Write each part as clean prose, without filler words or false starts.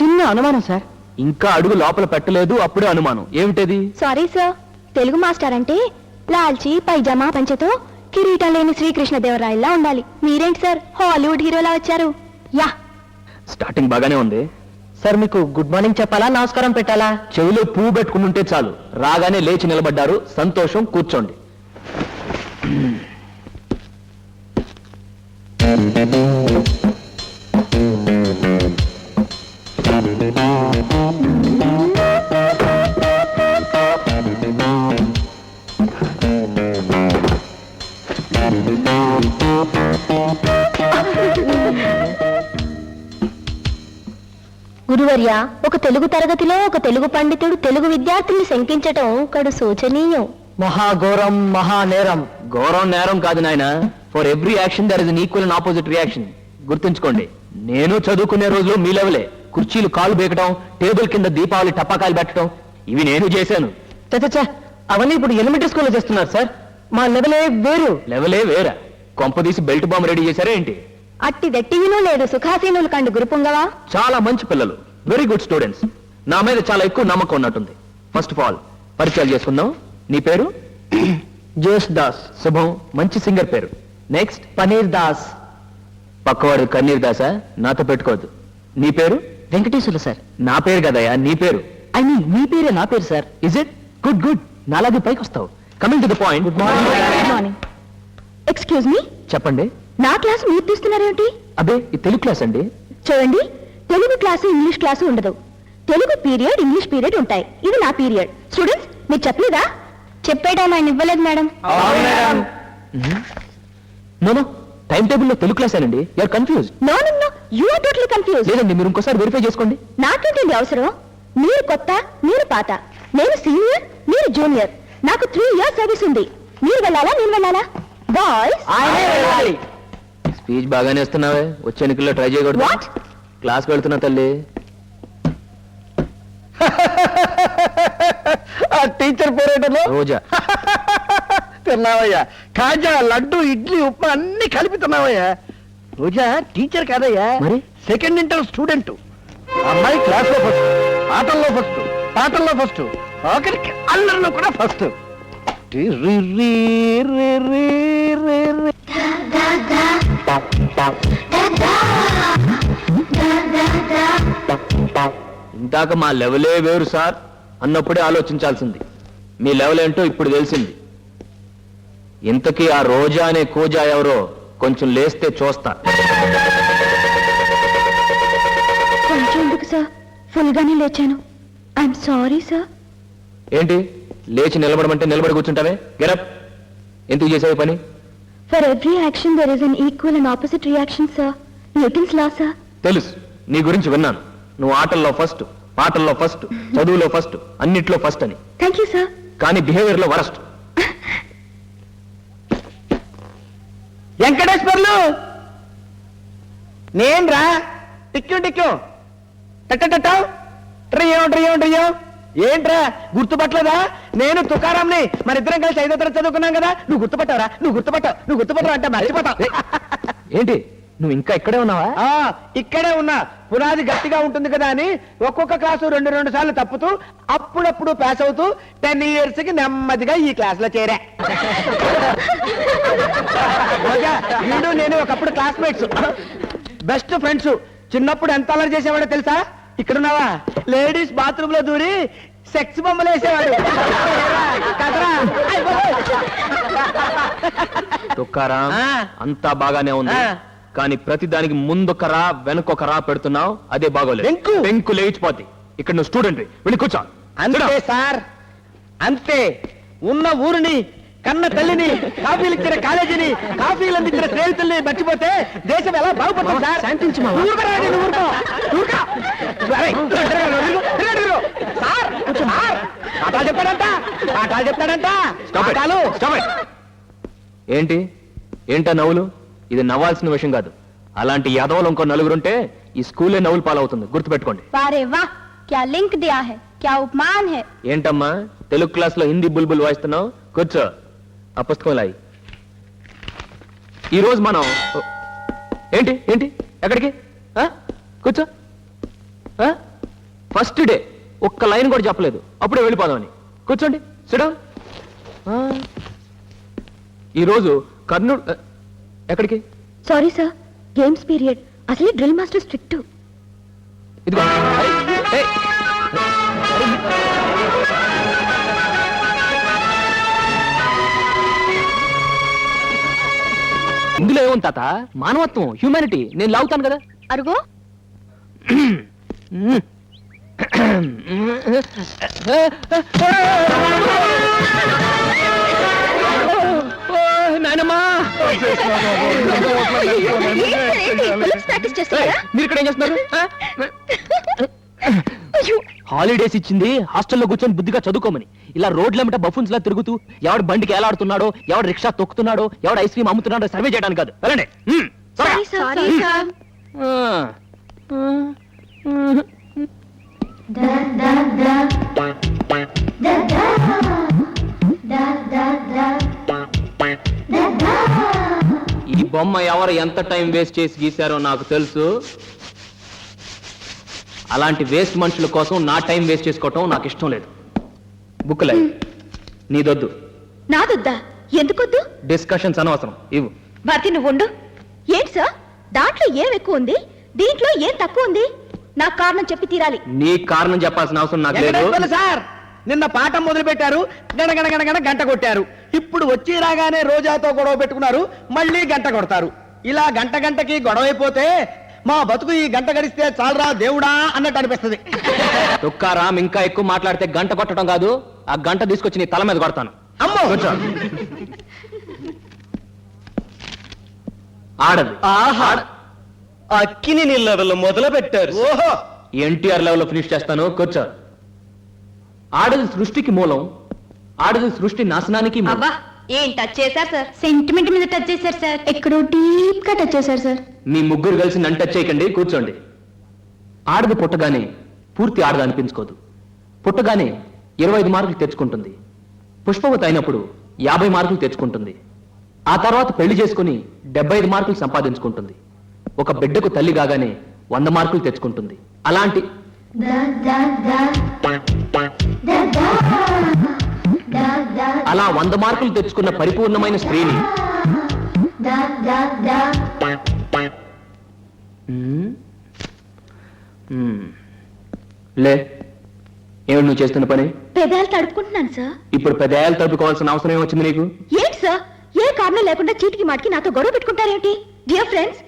చిన్న అనుమానం సార్. ఇంకా అడుగు లోపల పెట్టలేదు, అప్పుడే అనుమానం. ఏమిటది? సారీ సార్, తెలుగు మాస్టర్ అంటే లాల్చి పైజామా పంచతో కిరీటం లేని శ్రీకృష్ణదేవరాయల్లా ఉండాలి. మీరేంటి సార్ హాలీవుడ్ హీరోలా వచ్చారు? యా, స్టార్టింగ్ బాగానే ఉంది సార్. మీకు గుడ్ మార్నింగ్ చెప్పాలా, నమస్కారం పెట్టాలా? చెవిలో పువ్వు పెట్టుకుంటుంటే చాలు. రాగానే లేచి నిలబడ్డారు, సంతోషం. కూర్చోండి. గురువర్య, ఒక తెలుగు తరగతిలో ఒక తెలుగు పండితుడు తెలుగు విద్యార్థుల్ని శంకించటం కడు శోచనీయం. మహాఘోరం, మహానేరం. ఘోరం నేరం కాదు నాయన. For every action there is an equal and opposite reaction. గుర్తుంచుకోండి. నేను చదువుకునే రోజులు మీ లెవెలే. కుర్చీలు కాలు బేకటం, టేబుల్ కింద దీపావళి టపాకాయలు పెట్టడం, ఇవి నేను చేశాను. చచ్చా, అవన్నీ ఇప్పుడు ఎలిమెంటరీ స్కూల్లో చేస్తున్నారు సార్. మా లెవెలే వేరు. లెవెలే వేరా? కొంపదీసి బెల్ట్ బాంబ్ రెడీ చేశారా ఏంటి? అట్టి దట్టివినూ లేదు సుఖాసీనులు కండు గురుపుంగవా. చాలా మంచి పిల్లలు, వెరీ గుడ్ స్టూడెంట్స్. నా మీద చాలా ఎక్కువ నమ్మకం ఉన్నట్టుంది. ఫస్ట్ ఆఫ్ ఆల్ పరిచయాలు చేసుకుందాం. నీ పేరు? జోష్ దాస్. శుభం, మంచి సింగర్ పేరు. నెక్స్ట్? పనీర్ దాస్. పక్కవాడు కన్నీర్ దాసా? నాతో పెట్టుకోవద్దు. నీ పేరు? వెంకటేశ్వర్లు సార్. నా పేరు కదయా, నీ పేరు. ఐ మీన్ మీ పేరే నా పేరు sir. Is it? Good good. నాలాగే పైకి వస్తావు. Coming to the point. Good good morning. Excuse me, చెప్పండి. నా క్లాసు మీరు తీస్తున్నారేమిటి? అదే, ఈ తెలుగు క్లాస్ అండి. చూడండి, తెలుగు క్లాసు ఇంగ్లీష్ క్లాసు ఉండదు. తెలుగు పీరియడ్, ఇంగ్లీష్ పీరియడ్ ఉంటాయి. ఇది నా పీరియడ్. స్టూడెంట్స్, మీరు చెప్పలేదా? చెప్పేయడం ఆయన ఇవ్వలేదు మేడం. నో నో, టైం టేబుల్లో తెలుగు క్లాస్ అండి. You are confuse. No no no, you are totally confuse. లేదండి, మీరు ఇంకోసారి వెరిఫై చేసుకోండి. నాకేంటండి అవసరం? మీరు కొత్త, మీరు పాత. నేను సీనియర్, మీరు జూనియర్. నాకు 3 years సర్వీస్ ఉంది. మీరు వెళ్ళాలా, నేను వెళ్ళాలా? బాయ్స్, స్పీచ్ బాగానే ఇస్తున్నావే. వచ్చే ఎన్నికల్లో ట్రై చేయకూడదు. What? క్లాస్కి వెళ్తున్నా తల్లి. ఆ టీచర్ పేరేటలో రోజా. తిన్నావయ్యా. కాజా, లడ్డు, ఇడ్లీ, ఉప్మా అన్ని కలిపి తిన్నావయ్యా. రోజా టీచర్ కాదయ్యా, మరి? Second inter student. అమ్మాయి క్లాస్ లో ఫస్ట్, ఆటల్లో ఫస్ట్, పాటల్లో ఫస్ట్, ఆఖరికి అల్లరిలో కూడా ఫస్ట్. ఇందాక మా లెవెలే వేరు సార్ అన్నప్పుడే ఆలోచించాల్సింది. మీ లెవెల్ ఏంటో ఇప్పుడు తెలిసింది. ఇంతకీ ఆ రోజా అనే కూజా ఎవరో కొంచెం లేస్తే చూస్తా. కొంచెం ఎందుకు సార్, ఫుల్ గానే లేచాను. I'm sorry sir. ఏంటి లేచి నిలబడమంటే నిలబడి కూర్చుంటావే? గెటప్. ఎందుకు చేసావు పని? For every action there is an equal and opposite reaction sir. Newton's law sir. తెలుసు, నీ గురించి విన్నాను. నువ్వు ఆటల్లో ఫస్ట్, పాటల్లో ఫస్ట్, చదువులో ఫస్ట్, అన్నిట్లో ఫస్ట్ అని. Thank you sir. కానీ బిహేవియర్ లో వరస్ట్. వెంకటేశ్వర్లు, నేను రా. టిక్కు టిక్కు ట్రియం ట్రియం ట్రియం. ఏంట్రా గుర్తుపట్టలేదా? నేను తుకారాంని. మన ఇద్దరం కలిసి 5వ తరగతి చదువుకున్నాం కదా. నువ్వు గుర్తుపట్టావరా? నువ్వు గుర్తుపట్టవు అంటే మర్చిపోతావు. ఏంటి నువ్వు ఇంకా ఇక్కడే ఉన్నావా? ఇక్కడే ఉన్నా. పునాది గట్టిగా ఉంటుంది కదా అని ఒక్కొక్క క్లాసు 2 సార్లు తప్పుతూ అప్పుడప్పుడు పాస్ అవుతూ 10 years కి నెమ్మదిగా ఈ క్లాస్ లో చేరా. వీడు నేను ఒకప్పుడు క్లాస్మేట్స్, బెస్ట్ ఫ్రెండ్స్. చిన్నప్పుడు ఎంత అల్లరి చేసేవాడో తెలుసా? ఇక్కడున్నావా? లేడీస్ బాత్రూమ్ లో దూరి సెక్స్ బొమ్మలు వేసేవాడు. తుక్కారాం, అంతా బాగానే ఉంది. కానీ ప్రతిదానికి ముందొకరా వెనకొకరా పెడుతున్నావు. అదే బాగోలేదు. పెంకు లేచిపోద్ది. ఇక్కడ నువ్వు స్టూడెంట్, వెళ్ళి కూర్చో. అంతే సార్, అంతే. ఉన్న ఊరిని, కన్న తల్లిని, కాఫీలు ఇచ్చిన కాలేజీని, కాఫీలు అందించిన స్నేహితుల్ని మర్చిపోతే దేశం ఎలా బాగుపడుతుంది సార్? చెప్తాడంట. ఏంటి ఏంటా నవ్వులు? ఇది నవ్వాల్సిన విషయం కాదు. అలాంటి యాదవులు ఇంకో నలుగురుంటే ఈ స్కూలే నవ్వులు పాలవుతుంది. గుర్తుపెట్టుకోండి. ఏంటమ్మా తెలుగు క్లాస్ లో హిందీ బుల్బుల్ వాయిస్తున్నావు? కూర్చో. ఆ పుస్తకం లాయి. ఈ రోజు మనం ఏంటి ఏంటి ఎక్కడికి? కూర్చో. ఫస్ట్ డే ఒక్క లైన్ కూడా చెప్పలేదు, అప్పుడే వెళ్ళిపోదామని. కూర్చోండి, సిడా. ఈరోజు కర్నూలు ఎక్కడికి? Sorry sir, games period. అసలే డ్రిల్ మాస్టర్ స్ట్రిక్ట్. ఇదిగో. ఏయ్, ఇందులో ఏముంది తాత? మానవత్వం, హ్యూమానిటీ. నేను లాగుతాను కదా. అరుగో. నాయనమ్మా, ప్రాక్టీస్ చేస్తారా? మీరు ఇక్కడ ఏం చేస్తున్నారు? హాలిడేస్ ఇచ్చింది హాస్టల్లో కూర్చొని బుద్ధిగా చదువుకోమని. ఇలా రోడ్లమిట బఫున్స్ లా తిరుగుతూ ఎవడు బండికి ఏలాడుతున్నాడో, ఎవడు రిక్షా తొక్కుతున్నాడో, ఎవడు ఐస్ క్రీమ్ అమ్ముతున్నాడో సర్వే చేయడానికి కాదు. వెళ్ళండి. Sorry sir. ఈ బొమ్మ ఎవరు ఎంత టైం వేస్ట్ చేసి గీశారో నాకు తెలుసు. అలాంటి వేస్ట్ మనుషుల కోసం నా టైం వేస్ట్ చేసుకోవటం నాకు ఇష్టం లేదు. బుక్లే నీదొద్దు. నాదొద్దా? ఎందుకొద్దు? డిస్కషన్స్ అనవసరం. ఇవ్వు. భారతి, నువ్వు ఉండు. ఏంటి సార్, దాంట్లో ఏం ఎక్కువ ఉంది, దీంట్లో ఏం తక్కువ ఉంది? నాకు కారణం చెప్పి తీరాలి. నీ కారణం చెప్పాల్సిన అవసరం నాకు లేదు. వెంకటేశ్వర్లు సార్, నిన్న పాఠం మొదలు పెట్టారు, గణగణ గంట కొట్టారు. ఇప్పుడు వచ్చి రాగానే రోజాతో గొడవ పెట్టుకున్నారు, మళ్ళీ గంట కొడతారు. ఇలా గంటకి గొడవ అయిపోతే మా బతుకు ఈ గంట గడిస్తే చాలరా దేవుడా అన్నట్టు అనిపిస్తుంది. తుక్కారాం, ఇంకా ఎక్కువ మాట్లాడితే గంట కొట్టడం కాదు, ఆ గంట తీసుకొచ్చి నీ తల మీద కొడతాను. అమ్మో, ఆడది. అక్కిని లెవెల్ మొదలు పెట్టారు. ఓహో, ఎన్టీఆర్ లెవెల్లో ఫినిష్ చేస్తాను. కూర్చో. ఆడది సృష్టికి మూలం, ఆడది సృష్టి నాశనానికి మూలం. అబ్బా, ఏం టచ్ చేశారు సార్? సెంటిమెంట్ మీద టచ్ చేశారు సార్. ఎక్కడో డీప్ గా టచ్ చేశారు సార్. మీ ముగ్గురు కలిసి నన్ను టచ్ చేయకండి. కూర్చోండి. ఆడది పుట్టగానే పూర్తి ఆడది అనిపించుకోదు. పుట్టగానే 25 మార్కులు తెచ్చుకుంటుంది. పుష్పవతి అయినప్పుడు 50 మార్కులు తెచ్చుకుంటుంది. ఆ తర్వాత పెళ్లి చేసుకుని 75 మార్కులు సంపాదించుకుంటుంది. ఒక బిడ్డకు తల్లి కాగానే 100 మార్కులు తెచ్చుకుంటుంది. అలాంటి అలా 100 మార్కులు తెచ్చుకున్న పరిపూర్ణమైన స్త్రీని లే. ఏమిటి నువ్వు చేస్తున్న పని? పెదాలు తడుపుకుంటున్నాను సార్. ఇప్పుడు పెదాలు తడుపుకోవాల్సిన అవసరం ఏమొచ్చింది నీకు? ఏంటి సార్, ఏ కారణం లేకుండా చీటికి మాటికి నాతో గొడవ పెట్టుకుంటారేంటి? డియర్ ఫ్రెండ్స్,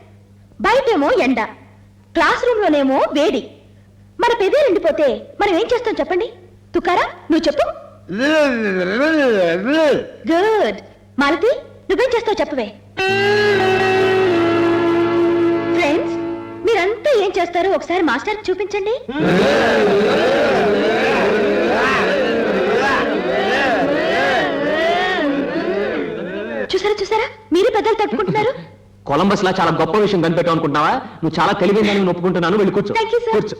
బయటేమో ఎండ, క్లాస్ రూమ్ లోనేమో వేడి. మన పెదాలు ఎండిపోతే మనం ఏం చేస్తాం చెప్పండి? తుకారా, నువ్వు చెప్పు. గుడ్. మాలతి, నువ్వేం చేస్తావు చెప్పవే. ఫ్రెండ్స్, మీరంతా ఏం చేస్తారో ఒకసారి మాస్టర్ చూపించండి. చూసారా, మీరే పెద్దలు తట్టుకుంటున్నారు. కొలంబస్ లా చాలా గొప్ప విషయం కనిపెట్టావు అనుకుంటున్నావా? నువ్వు చాలా తెలివైందని నేను ఒప్పుకుంటున్నాను. వెళ్ళి కూర్చో. Thank you, sir. కూర్చో.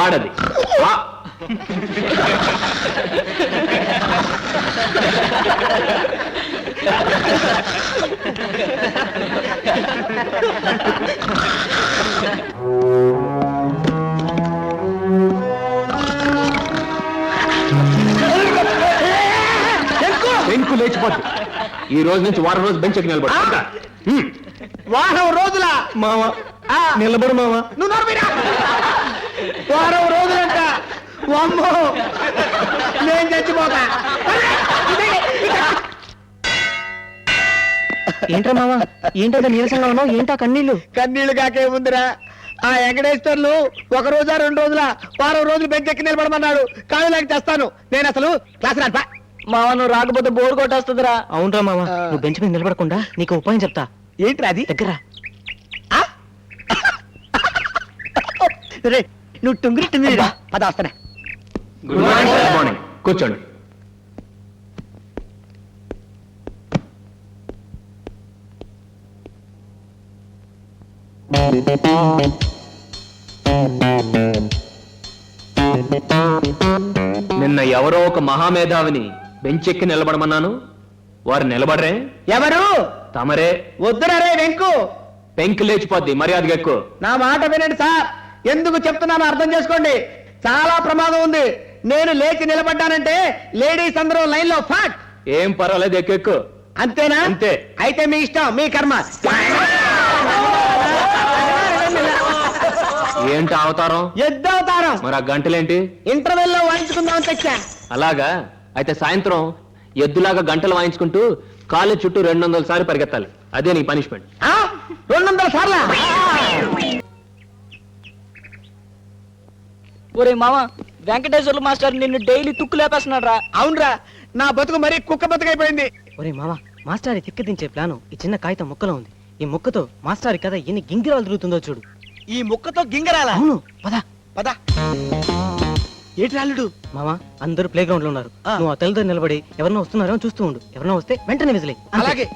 ఆడది పెంకు లేచిపోద్ది. ఈ రోజు నుంచి వారం రోజు బెంచ్ ఎక్కి నిలబడు. వారం రోజుల మావా నిలబడు మావా. నువ్వు నోరుమీరా. వారం రోజులంట. అమ్మో, నేను చచ్చిపోతా. ఏంట్రా మావా, ఏంటో నీరసంగా ఉన్నావు? ఏంటా కన్నీళ్ళు? కన్నీళ్లు కాకేముందిరా, ఆ వెంకటేశ్వర్లు 1 రోజా 2 రోజుల వారం రోజులు బెంచ్ ఎక్కి నిలబడమన్నాడు. కాళ్ళు లాగి చేస్తాను. నేను అసలు క్లాస్ రాను. మావా, నువ్వు రాకపోతే బోర్డు కొట్టేస్తుందిరా. అవునరా మావా, నువ్వు బెంచ్ మీద నిలబడకుండా నీకు ఉపాయం చెప్తా. ఏంట్రా అది? దగ్గర రే, నువ్వు టుంగిరి పద వస్తానే. Good morning. కూర్చోండి. నిన్న ఎవరో ఒక మహామేధావిని బెంచెక్కి నిలబడమన్నాను. వారు నిలబడరే. ఎవరు? తమరే. వద్దురా రే వెంకు, పెంకి లేచిపోద్ది. మర్యాదగా ఎక్కువ. నా మాట వినండి సార్. ఎందుకు చెప్తున్నానో అర్థం చేసుకోండి. చాలా ప్రమాదం ఉంది. నేను లేచి నిలబడ్డానంటే లేడీస్ అందరూ లైన్ లో ఫాట్. ఏం పర్వాలేదు, ఎక్కు. అంతేనా? అంతే. అయితే మీ ఇష్టం, మీ కర్మ. ఏంటి అవతారం? ఎద్దవుతారం. మరి ఆ గంటలేంటి? ఇంటర్వెల్ లో వాయించుకుందాం తెచ్చా. అలాగా? అయితే సాయంత్రం ఎద్దులాగా గంటలు వాయించుకుంటూ కాలేజ్ చుట్టూ 200 సార్లు పరిగెత్తాలి. అదే నీ పనిష్మెంట్. 200 సార్లా? ఒరే మామ, వెంకటేశ్వర్లు మాస్టర్ నిన్ను డైలీ తుక్కు లేపేస్తున్నాడు రా. అవునరా, నా బతుకు మరీ కుక్క బతుకైపోయింది. ఒరే మామ, మాస్టర్ తిక్కదించే ప్లాను ఈ చిన్న కాగితం ముక్కలో ఉంది. ఈ ముక్కతో మాస్టర్ కథ ఎన్ని గింగిరాలు తిరుగుతుందో చూడు. ఈ ముక్కతో గింగరాల? అవును, పద పద. ఏటి రాలుడు? మామ, అందరూ ప్లే గ్రౌండ్ లో ఉన్నారు. నువ్వు ఆ తల్లిదండ్రులు నిలబడి ఎవరన్నా వస్తున్నారో చూస్తూ ఉండు. ఎవరన్నా వస్తే వెంటనే విజిలే. అలాగే.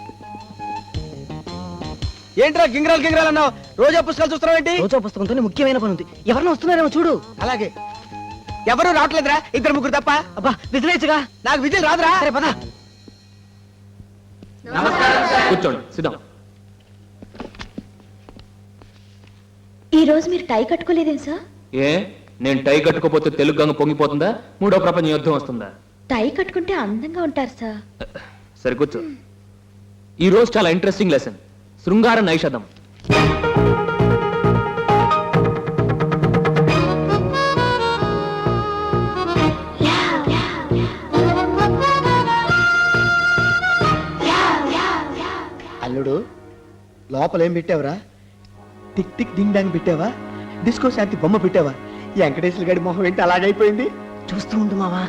ఏంట్రా గింగరాలు గింగరాలు అన్నావు? రోజా పుస్తకాలు చూస్తున్నావు ఏంటి? రోజా పుస్తకంతో ముఖ్యమైన పని ఉంది. ఎవరన్నా వస్తున్నారేమో చూడు. అలాగే. ఎవరు రావట్లేదురా, 2-3 తప్ప. అబ్బా, విజిలేచ్చుగా. నాకు విజిల్ రాదురా. సరే పద. కూర్చోండి, సిద్ధం. ఈ రోజు మీరు టై కట్టుకోలేదేం సార్? ఏ, నేను టై కట్టుకోపోతే తెలుగు గంగ పొంగిపోతుందా? 3వ ప్రపంచ యుద్ధం వస్తుందా? టై కట్టుకుంటే అందంగా ఉంటారు సార్. సరే కూర్చో. ఈ రోజు చాలా ఇంట్రెస్టింగ్ లెసన్, శృంగార నైషధం. అల్లుడు, లోపల ఏం పెట్టావురా? టిక్ టిక్ డింగ్ డాంగ్ పెట్టావా? డిస్కో శాంతి బొమ్మ పెట్టావా? వెంకటేశ్వర గడి మొహం ఏంటి అలాగైపోయింది? చూస్తూ ఉండు మావా.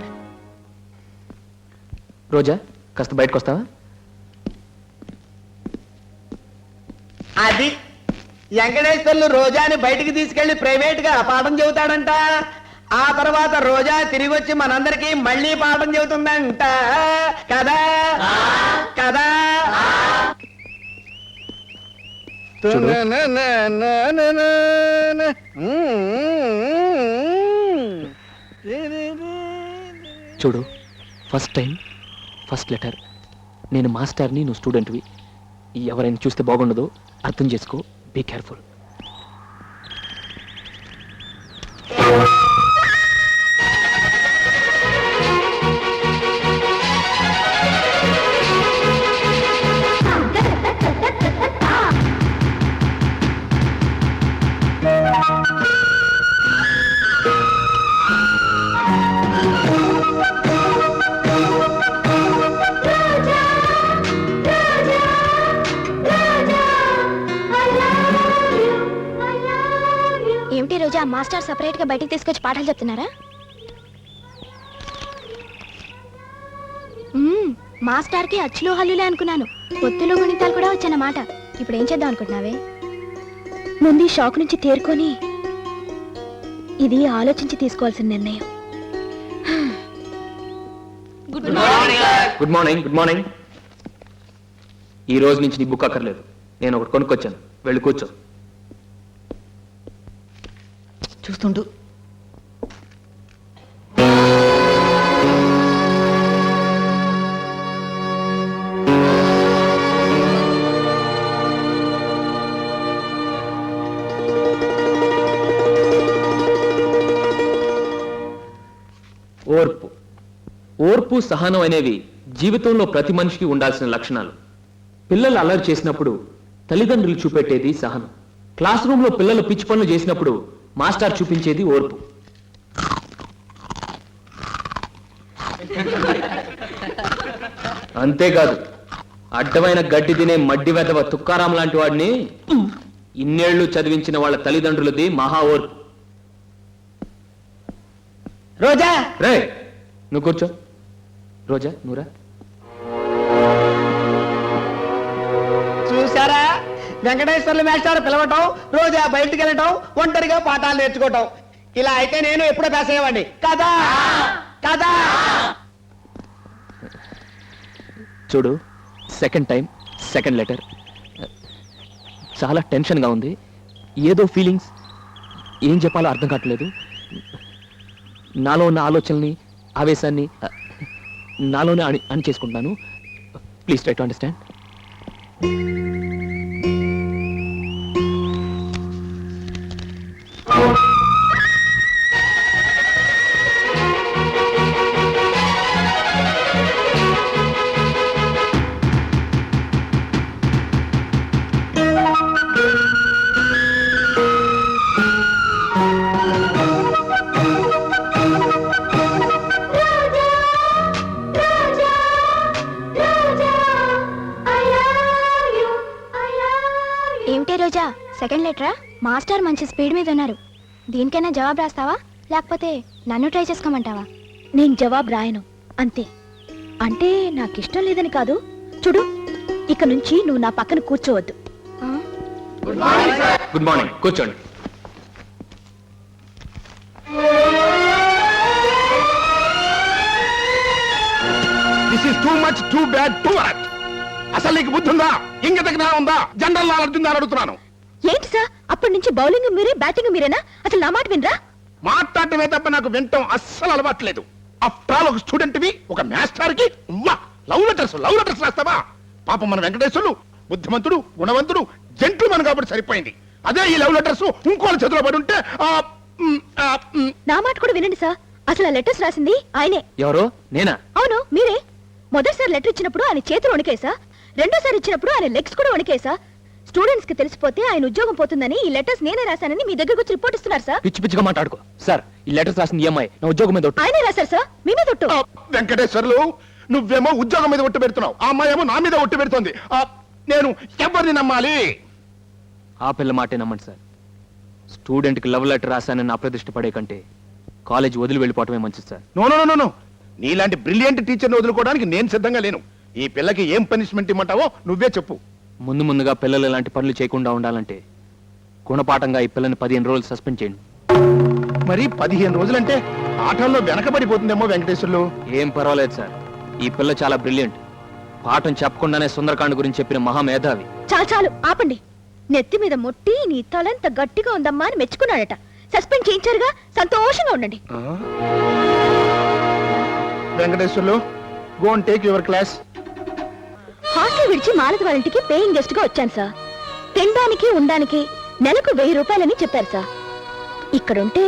రోజా, కాస్త బయటకు వస్తావా? అది వెంకటేశ్వర్లు రోజాని బయటికి తీసుకెళ్లి ప్రైవేట్ గా పాఠం చెబుతాడంట. ఆ తర్వాత రోజా తిరిగి వచ్చి మనందరికి మళ్ళీ పాఠం చెబుతుందంట. కదా కదా? చూడు, ఫస్ట్ టైం ఫస్ట్ లెటర్. నేను మాస్టర్ని, నువ్వు స్టూడెంట్వి. ఎవరైనా చూస్తే బాగుండదు, అర్థం చేసుకో. Be careful. ఏమిటి రోజా, మాస్టర్ సెపరేట్ గా బయటికి తీసుకొచ్చి పాఠాలు చెప్తున్నారా? మాస్టర్ కి అచ్చులు హల్లులే అనుకున్నాను. ఒత్తులు గుణితాలు కూడా వచ్చానమాట. ఇప్పుడు ఏం చేద్దాం అనుకుంటున్నావే? ముందు ఈ షాక్ నుంచి తేరుకొని ఇది ఆలోచించి తీసుకోవాల్సిన నిర్ణయం. Good morning. Good morning. ఈ రోజు నుంచి నీ బుక్ అక్కర్లేదు. నేను ఒకటి కొనుక్కొచ్చాను, వెళ్ళి కూర్చో. చూస్తుంటూ. ఓర్పు. ఓర్పు, సహనం అనేవి జీవితంలో ప్రతి మనిషికి ఉండాల్సిన లక్షణాలు. పిల్లలు అల్లరి చేసినప్పుడు తల్లిదండ్రులు చూపెట్టేది సహనం. క్లాస్ రూమ్ లో పిల్లలు పిచ్చి పనులు చేసినప్పుడు మాస్టర్ చూపించేది ఓర్పు. అంతేకాదు, అడ్డమైన గడ్డి తినే మడ్డి వెదవ తుక్కారాం లాంటి వాడిని ఇన్నేళ్లు చదివించిన వాళ్ళ తల్లిదండ్రులది మహా ఓర్పు. రోజా, రే, నువ్వు కూర్చో. రోజా, నువ్వురా. చూసారా? వెంకటేశ్వర్లు మేస్టార్ పిలవటం, రోజా బయటికి వెళ్ళటం, ఒంటరిగా పాఠాలు నేర్చుకోవటం. ఇలా అయితే నేను ఎప్పుడో పాస్ అయ్యేవాడిని కదా కదా? చూడు, సెకండ్ టైం సెకండ్ లెటర్. చాలా టెన్షన్గా ఉంది. ఏదో ఫీలింగ్స్, ఏం చెప్పాలో అర్థం కావట్లేదు. నాలో ఉన్న ఆలోచనల్ని, ఆవేశాన్ని నాలోనే అని చేసుకుంటున్నాను. Please try to understand. Roja second లెటరా? మాస్టర్ మంచి స్పీడ్ మీద ఉన్నారు. దీనికైనా జవాబు రాస్తావా లేకపోతే నన్ను ట్రై చేసుకోమంటావా? నేను జవాబు రాయను అంతే. అంటే నాకు ఇష్టం లేదని కాదు. చూడు, ఇక నుంచి నువ్వు నా పక్కన కూర్చోవద్దు. గుడ్ మార్నింగ్, కూర్చోండి. This is too much too bad too worst. అసలు నీకు బుద్ధి ఉందా? ఇంగిత జ్ఞానం ఉందా? జనరల్ నాలెడ్జ్ ఉందా అని అడుగుతున్నాను. ఏంటి సార్, అప్పటి నుంచి బౌలింగ్ మీరే బ్యాటింగ్ మీరేనా? అసలు నా మాట వినరా? మాట్లాడటమే తప్ప నాకు వినటం అస్సలు అలవాట్లేదు. ఆఫ్టర్ ఆల్ ఒక స్టూడెంట్ వి, ఒక మాస్టర్ కి లవ్ లెటర్స్ రాస్తావా? పాపం మన వెంకటేశ్వర్లు బుద్ధిమంతుడు, గుణవంతుడు, జెంట్లుమన్ కాబట్టి సరిపోయింది. అదే ఈ లవ్ లెటర్స్ ఇంకోళ్ళ చేతిలో పడి ఉంటే నా మాట కూడా వినండి సార్. అసలు ఆ లెటర్స్ రాసింది ఆయనే. ఎవరు? నేనా? అవును, మీరే. మొదటిసారి లెటర్ ఇచ్చినప్పుడు ఆయన చేతులు వణికేసా, రెండోసారి ఇచ్చినప్పుడు ఆయన లెగ్స్ కూడా వణికేసా. స్టూడెంట్స్ కి తెలిసిపోతే ఆయన ఉద్యోగం పోతుందని ఈ లెటర్స్ నేనే రాశానని మీ దగ్గరకు వచ్చి రిపోర్ట్ ఇస్తున్నారు సార్. పిచ్చి పిచ్చిగా మాట్లాడుకో. సార్, ఈ లెటర్స్ రాసింది EMI నా ఉద్యోగం మీద ఒట్టు. ఆయనే రాశారు సార్, మీ మీద ఒట్టు. వెంకటేశ్వర్లు, నువ్వేమో ఉద్యోగం మీద ఒట్టు పెడుతున్నావు, ఆ అమ్మాయి ఏమో నా మీద ఒట్టు పెడుతోంది. నేను ఎవరిని నమ్మాలి? ఆ పిల్ల మాటే నమ్మండి సార్. స్టూడెంట్ కి లవ్ లెటర్ రాశానని అప్రదిష్ట పడే కంటే కాలేజ్ వదిలి వెళ్ళిపోవటమే మంచిది sir. No no no no, నీలాంటి బ్రిలియంట్ టీచర్ని వదులుకోవడానికి నేను సిద్ధంగా లేను. ఈ పిల్లకి ఏం పనిష్మెంట్ ఇమ్మంటావో నువ్వే చెప్పు. ముందుగా పిల్లలు ఇలాంటి పనులు చేయకుండా ఉండాలంటే గుణపాఠంగా ఈ పిల్లని 15 రోజులు సస్పెండ్ చేయండి. మరి 15 రోజులంటే ఆటల్లో వెనకబడిపోతుందేమో వెంకటేశ్వర్లు. ఏం పర్వాలేదు సార్, ఈ పిల్ల చాలా బ్రిలియంట్. పాఠం చెప్పకుండానే సుందరకాండ్ గురించి చెప్పిన మహామేధావి. చాలు చాలు ఆపండి. నెత్తి మీద మొట్టి నీ తలంత గట్టిగా ఉందమ్మా అని మెచ్చుకున్నాడట. సస్పెండ్ చేయించారుగా, సంతోషంగా ఉండండి. Venkateswarlu, go and take your class. Hostel విడిచి మాలతి వాళ్ళ ఇంటికి పేయింగ్ గెస్ట్ గా వచ్చాను సార్. తినడానికి ఉండడానికి నెలకు 1000 రూపాయలని చెప్పారు సార్. ఇక్కడుంటే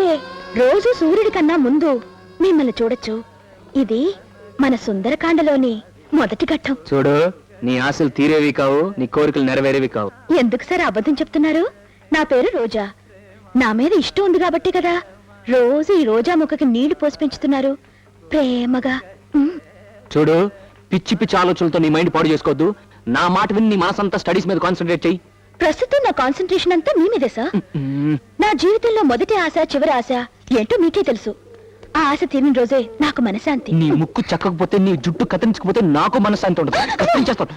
రోజు సూర్యుడి కన్నా ముందు మిమ్మల్ని చూడొచ్చు. ఇది మన సుందరకాండలోని మొదటి ఘట్టం. చూడు, నీ ఆశలు తీరేవి కావు, నీ కోరికలు నెరవేరేవి కావు. ఎందుకు సార్ అబద్ధం చెప్తున్నారు? నా పేరు రోజా. నా మీద ఇష్టం ఉంది కాబట్టి కదా రోజు ఈ రోజా మొక్కకి నీళ్లు పోసి పెంచుతున్నారు ప్రేమగా. చూడు, పిచ్చి పిచ్చి ఆలోచనలతో నీ మైండ్ పాడు చేసుకోవద్దు. నా మాట విని నీ మనసంతా స్టడీస్ మీద కాన్సన్ట్రేట్ చెయ్యి. ప్రస్తుతం నా కాన్సన్ట్రేషన్ అంతా మీ మీదే సార్. నా జీవితంలో మొదటి ఆశ, చివరి ఆశ ఏంటో మీకే తెలుసు. ఆ ఆశ తీరిన రోజే నాకు మనశాంతి. నీ ముక్కు చక్కకపోతే, నీ జుట్టు కత్తిరించకపోతే నాకు మనశాంతి ఉండదు. కత్తిరించేస్తాను.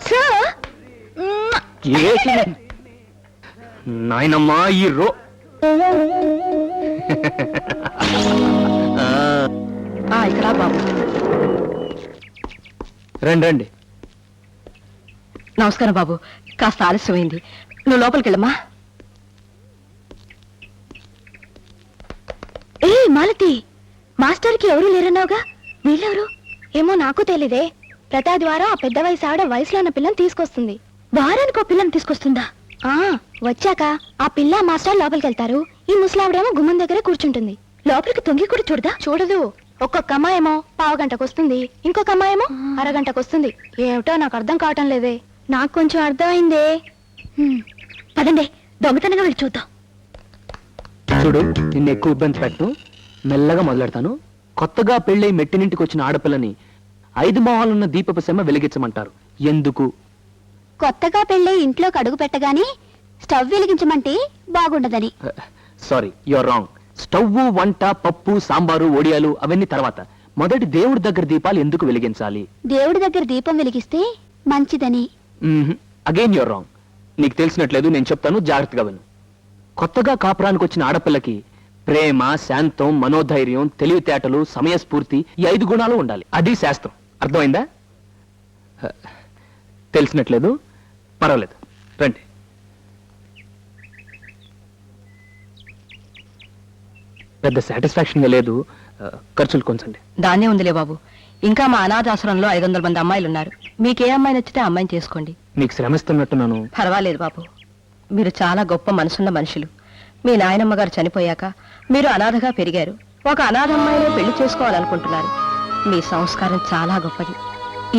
సార్, నాయనమ్మా ఈ రో ఇక్కడ బాబు. రండి రండి. నమస్కారం బాబు, కాస్త ఆలస్యమైంది. నువ్వు లోపలికి వెళ్ళమ్మా. ఏ మాలతి, మాస్టర్కి ఎవరు లేరన్నావుగా, వీళ్ళెవరు? ఏమో నాకు తెలీదే. ప్రతి ఆదివారం ఆ పెద్ద వయసు ఆవిడ వయసులో ఉన్న పిల్లని తీసుకొస్తుంది. వారానికి ఒక పిల్లని తీసుకొస్తుందా? వచ్చాక ఆ పిల్ల మాస్టర్ లోపలికి వెళ్తారు. ఈ ముసలావిడేమో గుమ్మం దగ్గర కూర్చుంటుంది. లోపలికి తొంగి కూడా చూడదా? చూడదు. ఒక్కొక్క అమ్మాయేమో 15 గంటకు వస్తుంది, ఇంకొక అమ్మాయేమో అరగంటకు వస్తుంది. ఏమిటో నాకు అర్థం కావటం లేదే. నాకు కొంచెం అర్థమైందే. పదండి, దొంగతనంగా వెళ్ళి చూద్దాం. చూడు, నిన్ను ఎక్కువ ఇబ్బంది పెట్టు. మెల్లగా మొదలెడతాను. కొత్తగా పెళ్ళై మెట్టినింటికి వచ్చిన ఆడపిల్లని 5 మొహాలున్న దీపపు సెమ్మ వెలిగించమంటారు. ఎందుకు? కొత్తగా పెళ్ళై ఇంట్లోకి అడుగు పెట్టగానే స్టవ్ వెలిగించమంటే బాగుండదని. Sorry, your wrong. స్టవ్, వంట, పప్పు, సాంబారు, ఒడియాలు అవన్నీ తర్వాత. మొదటి దేవుడి దగ్గర దీపాలు ఎందుకు వెలిగించాలి? దేవుడి దగ్గర దీపం వెలిగిస్తే మంచిదని. Again your wrong. నీకు తెలిసినట్లేదు, నేను చెప్తాను, జాగ్రత్తగా విను. కొత్తగా కాపురానికి వచ్చిన ఆడపిల్లకి ప్రేమ, శాంతం, మనోధైర్యం, తెలివితేటలు, సమయస్ఫూర్తి, ఈ 5 గుణాలు ఉండాలి. అది శాస్త్రం. అర్థమైందా? తెలిసినట్లేదు, పర్వాలేదు, రండి. పెద్ద సాటిస్ఫాక్షన్ గా లేదు, ఖర్చులు కొంచండి. దాన్నే ఉందిలే బాబు. ఇంకా మా అనాథాశ్రమంలో 500 మంది అమ్మాయిలు ఉన్నారు. మీకే అమ్మాయి నచ్చితే ఆ అమ్మాయిని చేసుకోండి. మీకు శ్రమిస్తున్నట్టున్నాను. పర్వాలేదు బాబు, మీరు చాలా గొప్ప మనసున్న మనుషులు. మీ నాయనమ్మ గారు చనిపోయాక మీరు అనాథగా పెరిగారు. ఒక అనాథ అమ్మాయిని పెళ్లి చేసుకోవాలనుకుంటున్నారు. మీ సంస్కారం చాలా గొప్పది.